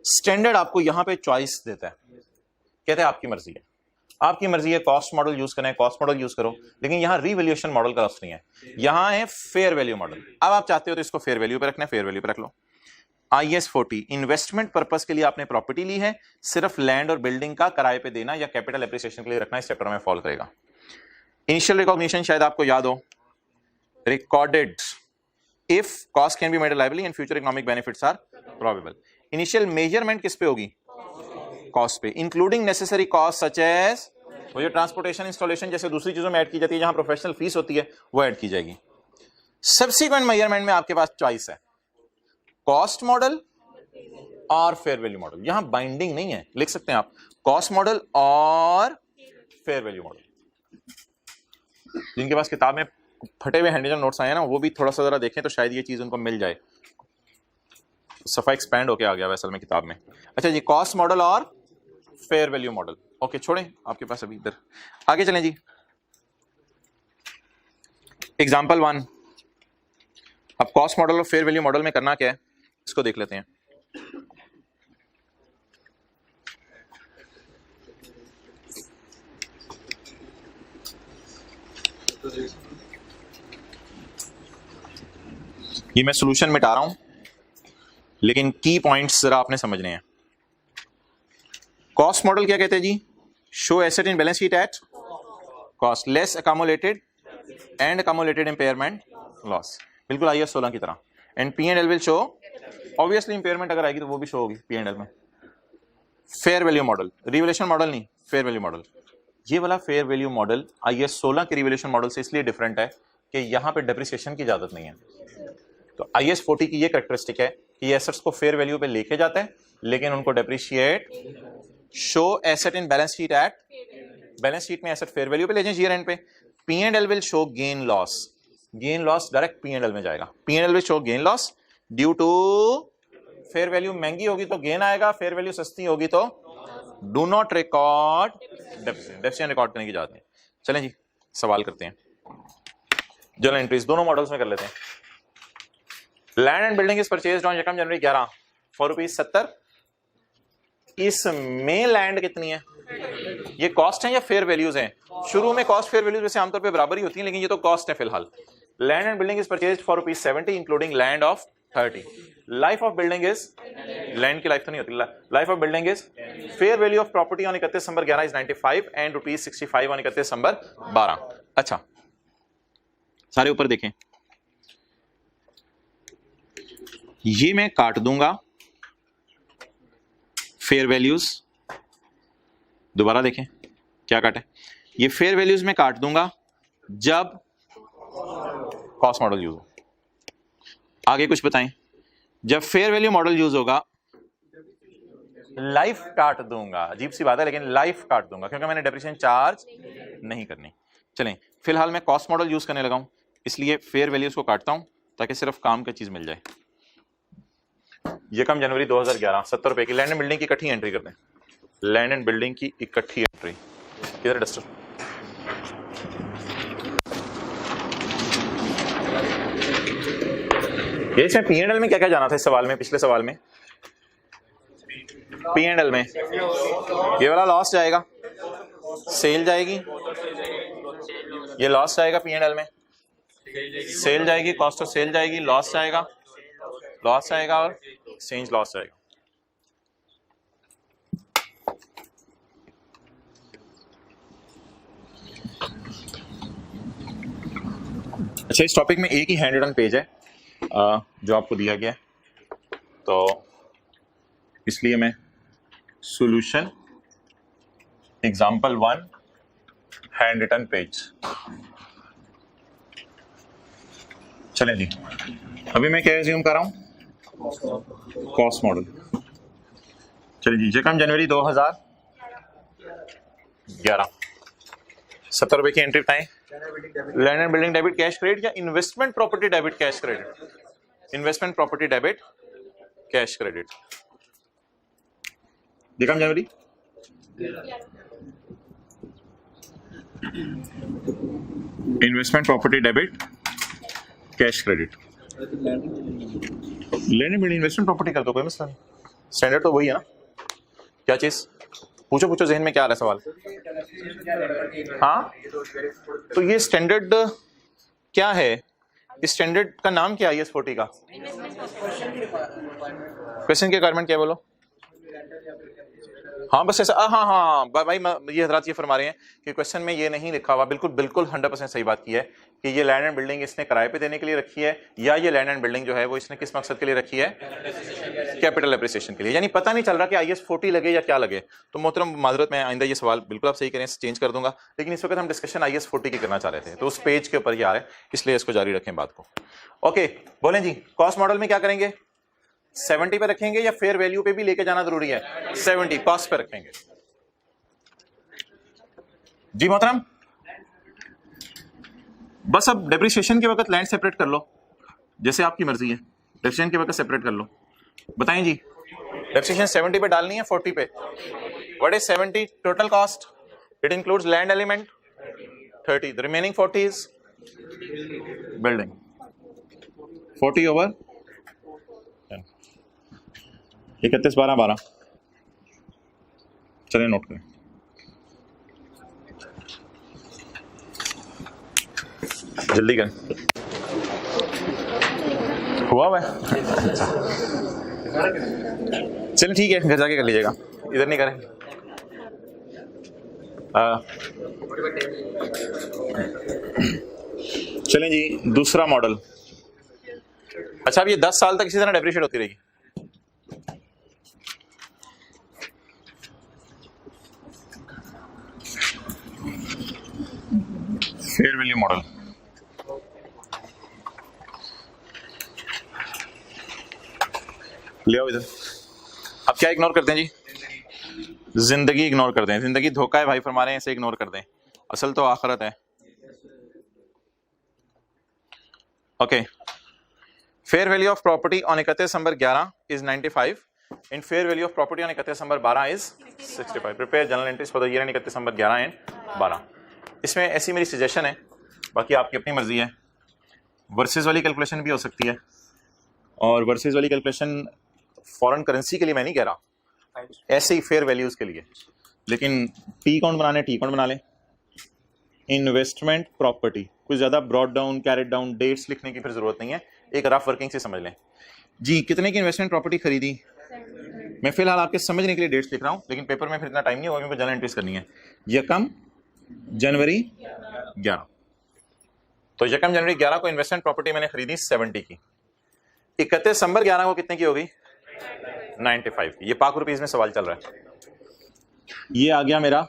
स्टैंडर्ड आपको यहां पे चॉइस देता है, कहते हैं आपकी मर्जी है, आपकी मर्जी है कॉस्ट मॉडल यूज करना है कॉस्ट मॉडल यूज करो, लेकिन यहां रिवैल्यूएशन मॉडल का रस नहीं है, यहां है फेयर वैल्यू मॉडल। अब आप चाहते हो तो इसको फेयर वैल्यू पे रखना है, फेयर वैल्यू पे रख लो। IS-40 इन्वेस्टमेंट पर्पस के लिए आपने प्रॉपर्टी ली है, सिर्फ लैंड और बिल्डिंग का किराए पे देना या कैपिटल एप्रिसिएशन के लिए रखना, इस चैप्टर में फॉलो करेगा। इनिशियल रिकॉग्निशन शायद आपको याद हो, recorded if cost can be made reliably and future economic benefits are probable। initial measurement किस पे होगी? कॉस्ट पे, including necessary cost such as, वो जो ट्रांसपोर्टेशन इंस्टॉलेशन जैसे दूसरी चीजों में ऐड की जाती है, जहां प्रोफेशनल फीस होती है वो ऐड की जाएगी। सब्सिक्वेंट मेजरमेंट में आपके पास चॉइस है, कॉस्ट मॉडल और फेयर वैल्यू मॉडल। यहां बाइंडिंग नहीं है, लिख सकते हैं आप कॉस्ट मॉडल और फेयर वैल्यू मॉडल। जिनके पास किताब में फटे हुए हैंडरिटन नोट्स आए हैं ना, वो भी थोड़ा सा जरा देखें तो शायद ये चीज उनको मिल जाए। सफा एक्सपैंड होके आ गया असल में किताब में। अच्छा जी, कॉस्ट मॉडल और फेयर वैल्यू मॉडल, ओके छोड़ें आपके पास अभी, इधर आगे चलें जी। एग्जांपल 1, अब कॉस्ट मॉडल और फेयर वैल्यू मॉडल में करना क्या है इसको देख लेते हैं। ये मैं सोल्यूशन मिटा रहा हूं, लेकिन की पॉइंट्स जरा आपने समझने हैं। कॉस्ट मॉडल क्या कहते हैं जी? Show asset in balance sheet at cost less accumulated and accumulated impairment loss, बिल्कुल IAS 16 की तरह। And P&L will show, obviously impairment अगर आएगी तो वो भी शो होगी P&L में। Fair value model, revaluation model नहीं, फेयर वैल्यू मॉडल। ये वाला फेयर वैल्यू मॉडल IAS 16 के रिवैल्यूएशन मॉडल से इसलिए डिफरेंट है कि यहाँ पे डेप्रिसिएशन की इजाजत नहीं है। तो IAS 40 की ये कैरेक्टरिस्टिक है कि ये एसेट्स को फेयर वैल्यू पे लेके जाते हैं, लेकिन उनको depreciate, show asset in balance sheet at, balance sheet में एसेट फेयर वैल्यू पे ले जाए ईयर एंड पे। P&L will show gain loss, gain loss direct P&L में जाएगा। P&L will show gain loss due to fair value महंगी होगी तो गेन आएगा, फेयर वैल्यू सस्ती होगी तो do not record depreciation record करने की इजाजत नहीं। चलें जी सवाल करते हैं। जर्नल एंट्रीज दोनों मॉडल्स में कर लेते हैं। Land and building is purchased on 1 January 11 for ₹70। इसमें लैंड कितनी है? ये कॉस्ट है या फेयर वैल्यूज हैं? शुरू में कॉस्ट फेयर वैल्यूज वैसे आमतौर पे बराबर ही होती हैं, लेकिन ये तो कॉस्ट है फिलहाल। Land and building is purchased for ₹70 including land of 30। Life of building is, land की लाइफ तो नहीं होती, life of building is fair value of property on 31 December 11 is 95 and ₹65 on 31 दिसंबर 12। अच्छा सारे ऊपर देखें, ये मैं काट दूंगा फेयर वैल्यूज, दोबारा देखें क्या काटे, ये फेयर वैल्यूज में काट दूंगा जब कॉस्ट मॉडल यूज हो। आगे कुछ बताएं, जब फेयर वैल्यू मॉडल यूज होगा लाइफ काट दूंगा, अजीब सी बात है लेकिन लाइफ काट दूंगा क्योंकि मैंने डेप्रिसिएशन चार्ज नहीं करनी। चलें फिलहाल मैं कॉस्ट मॉडल यूज करने लगा हूं, इसलिए फेयर वैल्यूज को काटता हूं ताकि सिर्फ काम का चीज मिल जाए। 1 जनवरी 2011 ₹70 की लैंड एंड बिल्डिंग की इकट्ठी एंट्री करते हैं। लैंड एंड बिल्डिंग की इकट्ठी एंट्री, किधर डस्टर? इसमें P&L में क्या क्या जाना था इस सवाल में, पिछले सवाल में? P&L में ये वाला लॉस जाएगा, सेल जाएगी, ये लॉस जाएगा P&L में, सेल जाएगी, कॉस्ट ऑफ सेल जाएगी, लॉस जाएगा, लॉस जाएगा और एक्सचेंज लॉस जाएगा। अच्छा इस टॉपिक में एक ही हैंड रिटन पेज है जो आपको दिया गया है, तो इसलिए मैं solution example 1 hand written page. चलें जी अभी मैं क्या रिज्यूम कर रहा हूं, कॉस्ट मॉडल। चलिए जी 1 जनवरी 2011 ₹70 की एंट्री बताएं। Land and building debit cash credit या investment property debit cash credit? Investment property debit cash credit. 1 जनवरी investment property debit cash credit. Land and building investment property कर दो, कोई मसला नहीं, स्टैंडर्ड तो वही है ना। क्या चीज पूछो, पूछो जहन में क्या आ रहा है सवाल? हाँ तो ये स्टैंडर्ड क्या है, इस स्टैंडर्ड का नाम क्या है IAS 40 का? क्वेश्चन की रिक्वायरमेंट क्या बोलो? हाँ बस ऐसा, हाँ भाई ये हजरात ये फरमा रहे हैं कि क्वेश्चन में ये नहीं लिखा हुआ, बिल्कुल बिल्कुल 100% सही बात की है कि ये लैंड एंड बिल्डिंग इसने किराए पे देने के लिए रखी है या ये लैंड एंड बिल्डिंग जो है वो इसने किस मकसद के लिए रखी है? कैपिटल एप्रिसिएशन के लिए। यानी पता नहीं चल रहा कि IAS 40 लगे या क्या लगे। तो मोहतरम माजरत में आइंदा ये सवाल बिल्कुल आप सही करें, चेंज कर दूंगा, लेकिन इस वक्त हम डिस्कशन IAS 40 की करना चाह रहे थे तो उस पेज के ऊपर ही आ रहा है, इसलिए इसको जारी रखें बात को। ओके बोलें जी कॉस्ट मॉडल में क्या करेंगे? 70 पे रखेंगे या फेयर वैल्यू पे भी लेके जाना जरूरी है? 70 कॉस्ट पे रखेंगे जी मोहतरम। बस अब डेप्रिसिएशन के वक्त लैंड सेपरेट कर लो, जैसे आपकी मर्जी है, डेप्रिसिएशन के वक्त सेपरेट कर लो। बताएं जी डेप्रिसिएशन 70 पे डालनी है 40 पे? What is 70 total cost? It includes land element 30, the remaining 40 is building. 40 over 31 12 12। चलिए नोट करें। जल्दी करें। हुआ है? चलिए ठीक है, घर जाके कर लीजिएगा, इधर नहीं करें। चलें जी, दूसरा मॉडल। अच्छा, अब ये 10 साल तक इसी तरह डेप्रिशिएट होती रहेगी। Fair value model. ले आओ इधर। अब क्या इग्नोर करते हैं जी? जिंदगी इग्नोर कर दें। जिंदगी धोखा है भाई फरमा रहे हैं, इसे इग्नोर कर दें। असल तो आखिरत है। Okay, fair value of property on 31 December 11 is 95 and fair value of property on 31 December 12 is 65। Prepare general entries for the year and 31 December 11 and 12। इसमें ऐसी मेरी सजेशन है, बाकी आपकी अपनी मर्जी है। वर्सेस वाली कैलकुलेशन भी हो सकती है, और वर्सेस वाली कैलकुलेशन फॉरेन करेंसी के लिए मैं नहीं कह रहा, ऐसे ही फेयर वैल्यूज के लिए। लेकिन टी काउंट बनाने, टी काउंट बना लें। इन्वेस्टमेंट प्रॉपर्टी कुछ ज़्यादा brought down, carried down, dates लिखने की फिर ज़रूरत नहीं है, एक रफ वर्किंग से समझ लें जी। कितने की इन्वेस्टमेंट प्रॉपर्टी खरीदी? मैं फिलहाल आपके समझने के लिए डेट्स लिख रहा हूँ, लेकिन पेपर में फिर इतना टाइम नहीं होगा, क्योंकि जनरल एंट्रीज करनी है। यकम जनवरी 11, तो यकम जनवरी 11 को इन्वेस्टमेंट प्रॉपर्टी मैंने खरीदी 70 की। 31 दिसंबर 11 को कितने की होगी? 95 की। ये पाक रुपीज में सवाल चल रहा है। ये आ गया मेरा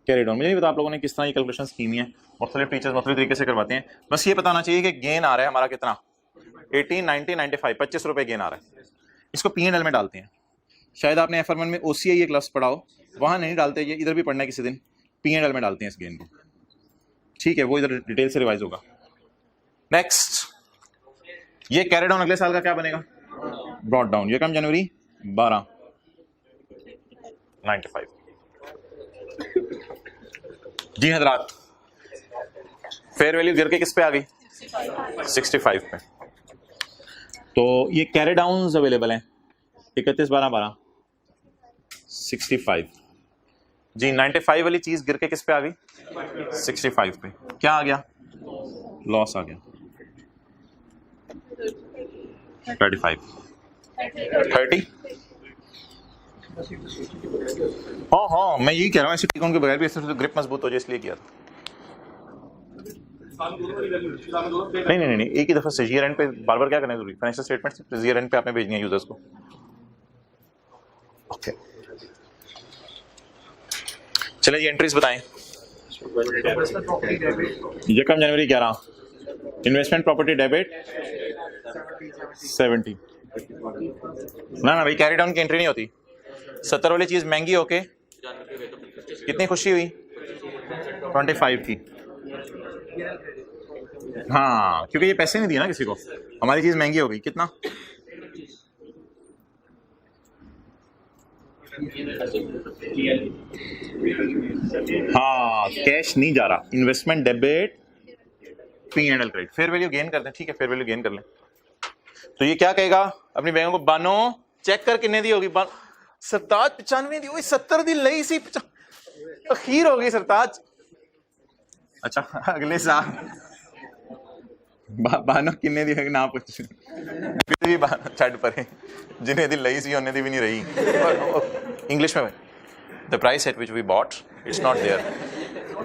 कैरेट ऑन। मुझे नहीं पता आप लोगों ने किस तरह ये कैलकुलेशन कीनी है, मुख्तलिफ टीचर्स मुख्तलिफ तरीके से करवाते हैं। बस ये पता होना चाहिए कि गेन आ रहा है हमारा कितना, 18, 90, 95, 25 रुपए गेन आ रहा है। इसको P&L में डालते हैं। शायद आपने FR1 में OCI एक लफ्ज पढ़ा हो, वहां नहीं डालते, ये इधर भी पढ़ना है किसी दिन। P&L में डालते हैं इस गेन को, ठीक है? वो इधर डिटेल से रिवाइज होगा। नेक्स्ट, ये कैरेट ऑन अगले साल का क्या बनेगा? Brought down. ये कम जनवरी 12 95। जी हजरात, फेयर वैल्यू गिर के किस पे आ गई? 65 पे। तो ये कैरी डाउन्स अवेलेबल हैं 31, 12, 12, 65 जी। 95 वाली चीज गिर के किस पे आ गई? 65 पे। क्या आ गया? लॉस आ गया। 35, 30। हाँ, मैं यही कह रहा हूँ, ऐसे टिकोन के बगैर भी इससे ग्रिप मजबूत हो जाए, इसलिए किया था। नहीं, एक ही दफा से ईयर एंड पे बार बार क्या करना जरूरी? फाइनेंशियल स्टेटमेंट ईयर एंड पे आपने भेजनी है यूजर्स को। ओके, चलिए जी, एंट्रीज बताएं। यकम जनवरी 11 इन्वेस्टमेंट प्रॉपर्टी डेबिट 70। ना भाई, कैरी डाउन की एंट्री नहीं होती। 70 वाली चीज महंगी होके कितनी खुशी हुई? 25 की। हाँ, क्योंकि ये पैसे नहीं दिए ना किसी को, हमारी चीज महंगी हो गई। कितना? हाँ, कैश नहीं जा रहा। Investment debit P&L credit. Fair value gain करते हैं, ठीक है? फेयर वैल्यू गेन कर लें। तो ये क्या कहेगा अपनी बैंकों को? बानो चेक कर कितने दी होगी? सरताज 95 दी हुई, 70 दी लई सी, अखीर हो गई सरताज। अच्छा, अगले साल बानो किन्ने दी होगी ना पूछ, फिर भी छड़ पर जिन्हें दी लई सी उन्हें दी भी नहीं रही। इंग्लिश में the price at which we bought it's not there.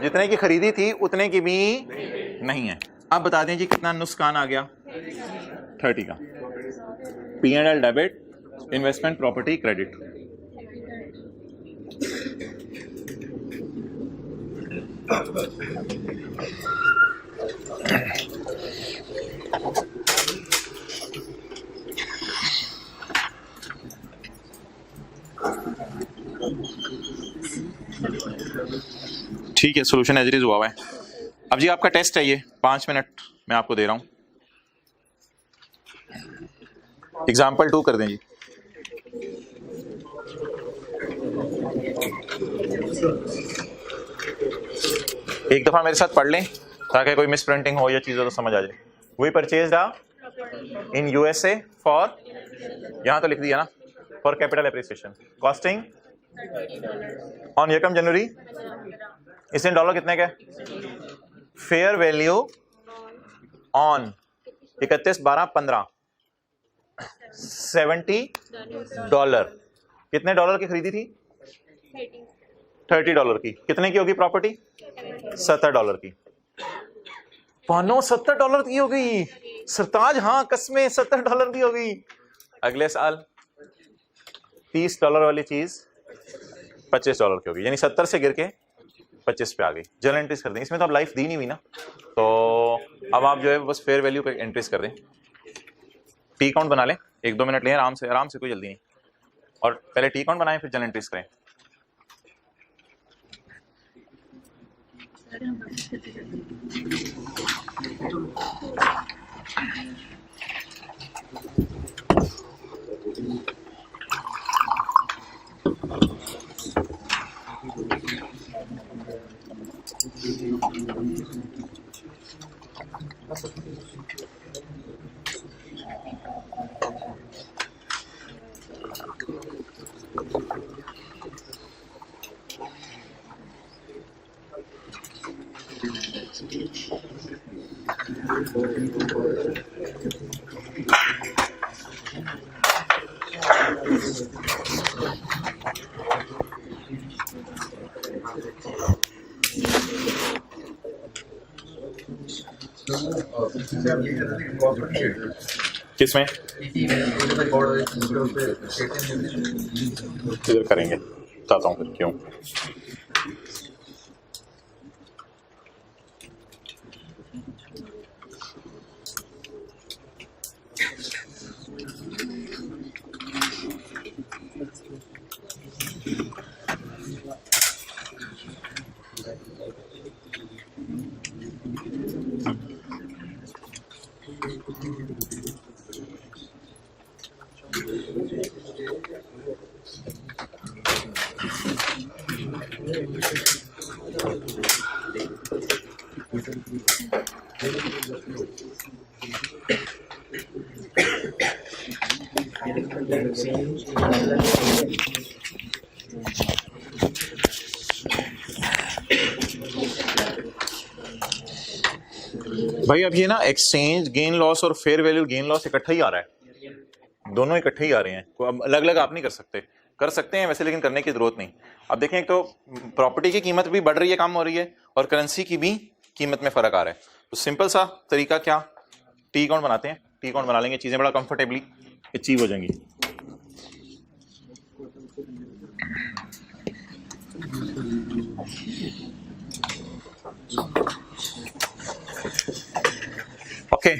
जितने की खरीदी थी उतने की भी नहीं है। आप बता दें जी कितना नुकसान आ गया? 30 का। P&L debit, investment property credit. ठीक है, सोल्यूशन एज इट इज हुआ है। अब जी आपका टेस्ट है, ये 5 मिनट मैं आपको दे रहा हूं। एग्जाम्पल 2 कर दें जी। एक दफा मेरे साथ पढ़ लें ताकि कोई मिस प्रिंटिंग हो या चीज़ों तो समझ आ जाए। We purchased in USA for, यहां तो लिख दिया ना, for capital appreciation, costing on यकम जनवरी। इस दिन डॉलर कितने का? Fair value on 31, 12, 15 $70। कितने डॉलर की खरीदी थी? $30 की। कितने की होगी प्रॉपर्टी? $70 की। पानो $70 की हो गई सरताज। हाँ कसमें $70 की हो गई। अगले साल $30 वाली चीज $25 की होगी, यानी 70 से गिर के 25 पे आ गई। जर्नल एंट्रीज कर दें। इसमें तो अब लाइफ दी नहीं हुई ना, तो अब आप जो है बस फेयर वैल्यू पे एंट्रीज कर दें। टी काउंट बना लें, 1-2 मिनट लें आराम से, कोई जल्दी नहीं। और पहले टी काउंट बनाएं फिर जर्नल एंट्रीज करें। किसमें इधर करेंगे, बताता हूँ फिर क्यों। भाई अब ये ना एक्सचेंज गेन लॉस और फेयर वैल्यू गेन लॉस इकट्ठा ही आ रहा है, दोनों इकट्ठे ही आ रहे हैं। अब अलग अलग आप नहीं कर सकते, कर सकते हैं वैसे लेकिन करने की जरूरत नहीं। अब देखें, एक तो प्रॉपर्टी की कीमत भी बढ़ रही है, कम हो रही है, और करेंसी की भी कीमत में फर्क आ रहा है। तो सिंपल सा तरीका क्या, टी अकाउंट बनाते हैं। टी अकाउंट बना लेंगे, चीजें बड़ा कंफर्टेबली अचीव हो जाएंगी। Okay,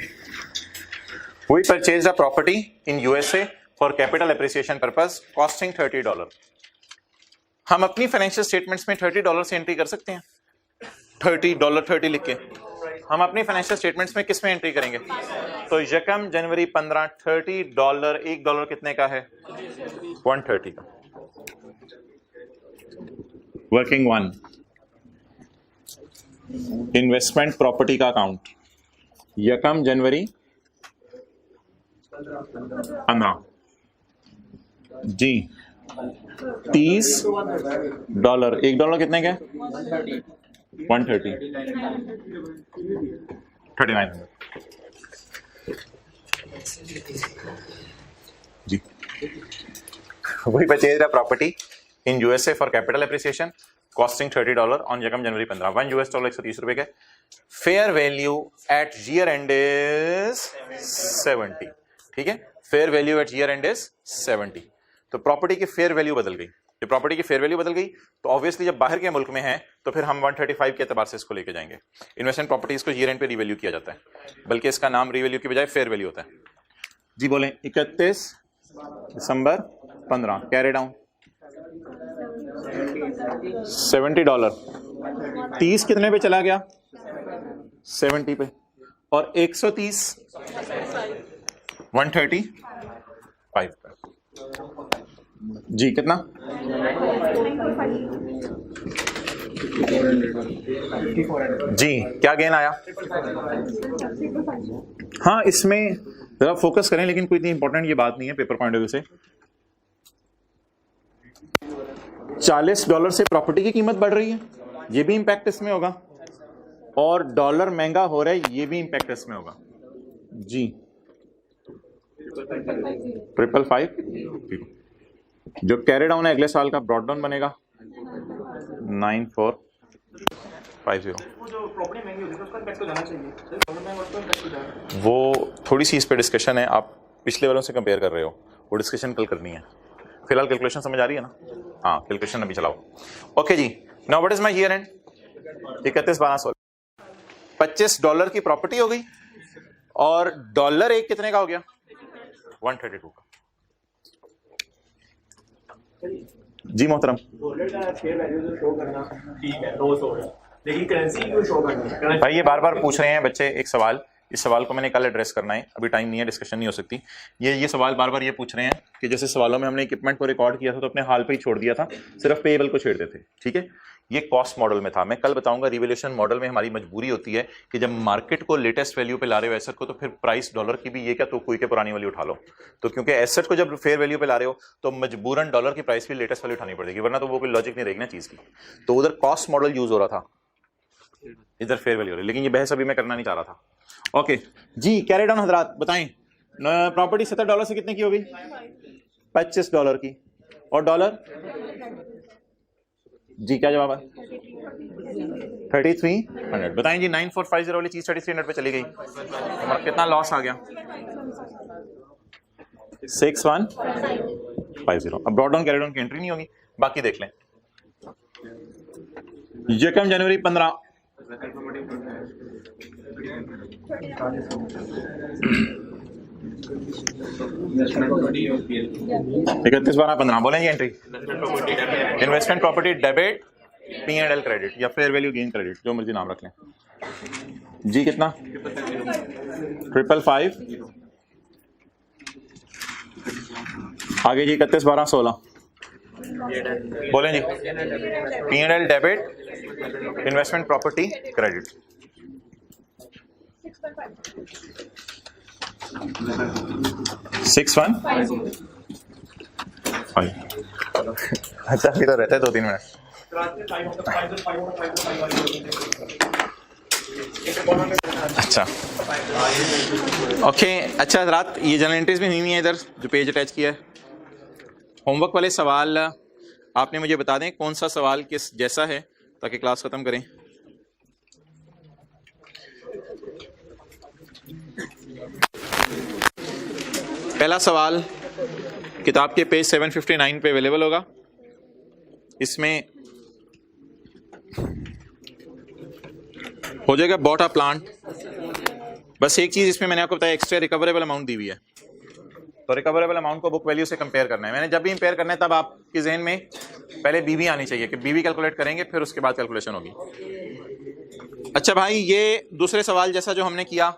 we purchased a property in USA for capital appreciation purpose, costing $30. हम अपनी फाइनेंशियल स्टेटमेंट्स में $30 से एंट्री कर सकते हैं। $30 लिख के हम अपनी फाइनेंशियल स्टेटमेंट्स में किस में एंट्री करेंगे? तो यकम जनवरी 15 $30, $1 कितने का है? 130 का। वर्किंग 1 इन्वेस्टमेंट प्रॉपर्टी का अकाउंट, यकम जनवरी 15 जी, $30, $1 कितने का? 130, 3900 जी। We purchased a property in USA for capital appreciation, costing $30 on यकम जनवरी 15। $1 $130 रुपए के। Fair value at year end is 70। ठीक है, fair value at year end is 70। तो प्रॉपर्टी की फेयर वैल्यू बदल गई। जब प्रॉपर्टी की फेयर वैल्यू बदल गई तो ऑब्वियसली जब बाहर के मुल्क में है तो फिर हम 135 के एतबार से इसको लेके जाएंगे। इन्वेस्टमेंट प्रॉपर्टीज को ईयर एंड पे रिवैल्यू किया जाता है, बल्कि इसका नाम रिवैल्यू की बजाय फेयर वैल्यू होता है जी। बोले 31 दिसंबर 15 कैरी डाउन $70। 30 कितने पे चला गया? 70 पे। और 130 135 पे जी। कितना जी? क्या गेन आया? हाँ, इसमें जरा फोकस करें, लेकिन कोई इतनी इंपॉर्टेंट ये बात नहीं है पेपर पॉइंट ऑफ व्यू से। $40 से प्रॉपर्टी की कीमत बढ़ रही है, ये भी इंपैक्ट इसमें होगा, और डॉलर महंगा हो रहा है, ये भी इंपैक्ट इसमें होगा जी। 555। जो कैरी डाउन है अगले साल का ब्रॉड डाउन बनेगा 9450। वो थोड़ी सी इस पे डिस्कशन है, आप पिछले वालों से कंपेयर कर रहे हो, वो डिस्कशन कल करनी है। फिलहाल कैलकुलेशन समझ आ रही है ना? हाँ, कैलकुलेशन अभी चलाओ। ओके जी, now what is my year end? 31/12/16। $25 की प्रॉपर्टी हो गई और डॉलर एक कितने का हो गया? 132 का। जी मोहतरम, लेकिन करेंसी क्यों शो करना है? भाई ये बार बार पूछ रहे हैं बच्चे एक सवाल, इस सवाल को मैंने कल एड्रेस करना है, अभी टाइम नहीं है, डिस्कशन नहीं हो सकती। ये सवाल बार बार ये पूछ रहे हैं कि जैसे सवालों में हमने इक्विपमेंट को रिकॉर्ड किया था तो अपने हाल पे ही छोड़ दिया था, सिर्फ पेएबल को छेड़ते थे। ठीक है, ये कॉस्ट मॉडल में था। मैं कल बताऊंगा रिवैल्यूएशन मॉडल में हमारी मजबूरी होती है कि जब मार्केट को लेटेस्ट वैल्यू पे ला रहे हो एसेट को, तो फिर प्राइस डॉलर की भी ये क्या तो कोई के पुरानी वैल्यू उठा लो। तो क्योंकि एसेट को जब फेयर वैल्यू पे ला रहे हो तो मजबूरन डॉलर की प्राइस भी लेटेस्ट वैल्यू उठानी पड़ेगी, वरना तो वो कोई लॉजिक नहीं रहेगी ना चीज की। तो उधर कॉस्ट मॉडल यूज हो रहा था, इधर फेयर वैल्यू हो रही, लेकिन ये बहस अभी मैं करना नहीं चाह रहा था। ओके जी, कैरी डाउन हजरात बताएं, प्रॉपर्टी $70 से कितने की हो गई? $25 की। और डॉलर जी क्या जवाब है? 3300। बताएं जी, 9450 वाली चीज 3300 पे चली गई, हमारा कितना लॉस आ गया? 6150। अब ब्रॉड डाउन कैरी डाउन की एंट्री नहीं होगी, बाकी देख लें। यकम जनवरी 15 31/12/15 बोलेंगे entry. Investment property debit, P&L credit या फेयर वैल्यू गेन क्रेडिट, जो मर्जी नाम रख लें जी। कितना? 555। आगे जी 31/12/16 बोलें जी। P&L debit, investment property credit. 6150। अच्छा अभी तो रहता है 2-3 मिनट। अच्छा ओके, अच्छा रात ये जनरल एंट्रीज में नहीं है इधर जो पेज अटैच किया है। होमवर्क वाले सवाल आपने मुझे बता दें कौन सा सवाल किस जैसा है, ताकि क्लास खत्म करें। पहला सवाल किताब के पेज 759 पे अवेलेबल होगा। इसमें हो जाएगा बॉट अ प्लांट। बस एक चीज इसमें मैंने आपको बताया, एक्स्ट्रा रिकवरेबल अमाउंट दी हुई है, तो रिकवरेबल अमाउंट को बुक वैल्यू से कंपेयर करना है। मैंने जब भी कंपेयर करना है तब आपके जहन में पहले बीवी आनी चाहिए कि बीवी कैलकुलेट करेंगे, फिर उसके बाद कैलकुलेशन होगी। अच्छा भाई, ये दूसरे सवाल जैसा जो हमने किया,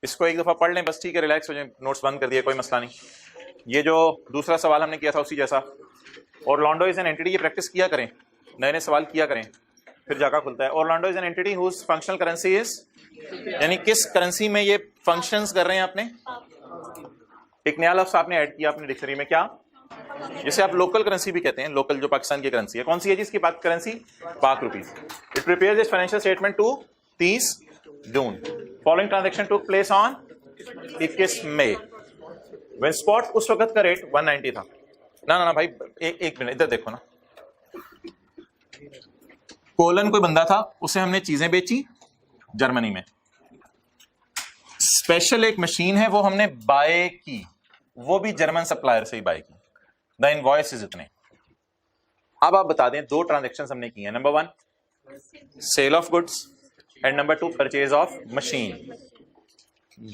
इसको एक दफा पढ़ लें बस, ठीक है, रिलैक्स हो जाए, नोट्स बंद कर दिए, कोई मसला नहीं। ये जो दूसरा सवाल हमने किया था उसी जैसा, ऑरलैंडो इज एन एंटिटी, ये प्रैक्टिस किया करें, नए नए सवाल किया करें, फिर जाकर खुलता है। Orlando is an entity whose functional currency is, यानी किस करेंसी में ये फंक्शंस कर रहे हैं आपने। एक नया लफ्ज आपने ऐड किया अपनी डिक्शनरी में, क्या? जिसे आप लोकल करेंसी भी कहते हैं, लोकल जो पाकिस्तान की करेंसी है। कौन सी है जिसकी Pak currency? Pak rupees. It prepares its financial statement to 30 जून। Following transaction took place on 21 मई। व्हेन स्पॉट, उस वक्त का रेट 190 था। ना भाई एक मिनट इधर देखो ना, कोलन कोई बंदा था, उसे हमने चीजें बेची जर्मनी में, स्पेशल एक मशीन है वो हमने बाय की, वो भी जर्मन सप्लायर से ही बाय की। द इनवॉइस इज इतने। अब आप बता दें, दो ट्रांजैक्शंस हमने की हैं, number 1 sale of goods and number 2 purchase of machine.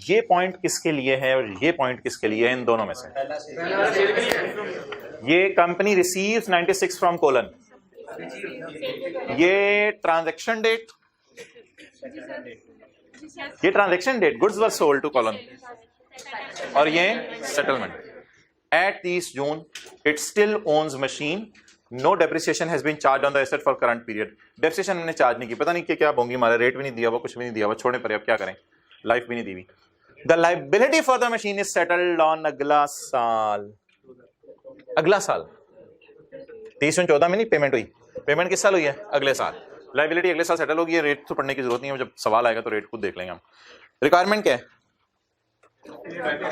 ये पॉइंट किसके लिए है और ये पॉइंट किसके लिए है? इन दोनों में से ये कंपनी रिसीव्स 96 फ्रॉम कोलन, ये ट्रांजैक्शन डेट, ये transaction date goods were sold to colon, और ये सेटलमेंट एट 30 जून। It still owns machine, no depreciation has been charge on the asset for current period. Depreciation हमने charge नहीं की, पता नहीं क्या बोंगी मारा, रेट भी नहीं दिया हुआ, कुछ भी नहीं दिया हुआ, छोड़ने पर अब क्या करें, लाइफ भी नहीं दी हुई। The liability for the machine is settled on अगला साल, अगला साल 30 जून 14 में नहीं पेमेंट हुई, पेमेंट किस साल हुई है? अगले साल। लाइबिलिटी अगले साल सेटल होगी। रेट तो पढ़ने की जरूरत नहीं है, जब सवाल आएगा तो रेट खुद देख लेंगे हम। रिक्वायरमेंट क्या है?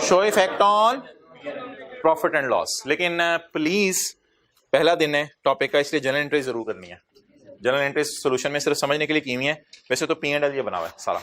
Show effect on profit and loss. लेकिन प्लीज पहला दिन है टॉपिक का, इसलिए जनरल एंट्री जरूर करनी है। जनरल एंट्री सोल्यूशन में सिर्फ समझने के लिए की हुई है, वैसे तो P&L ये बना हुआ है सारा।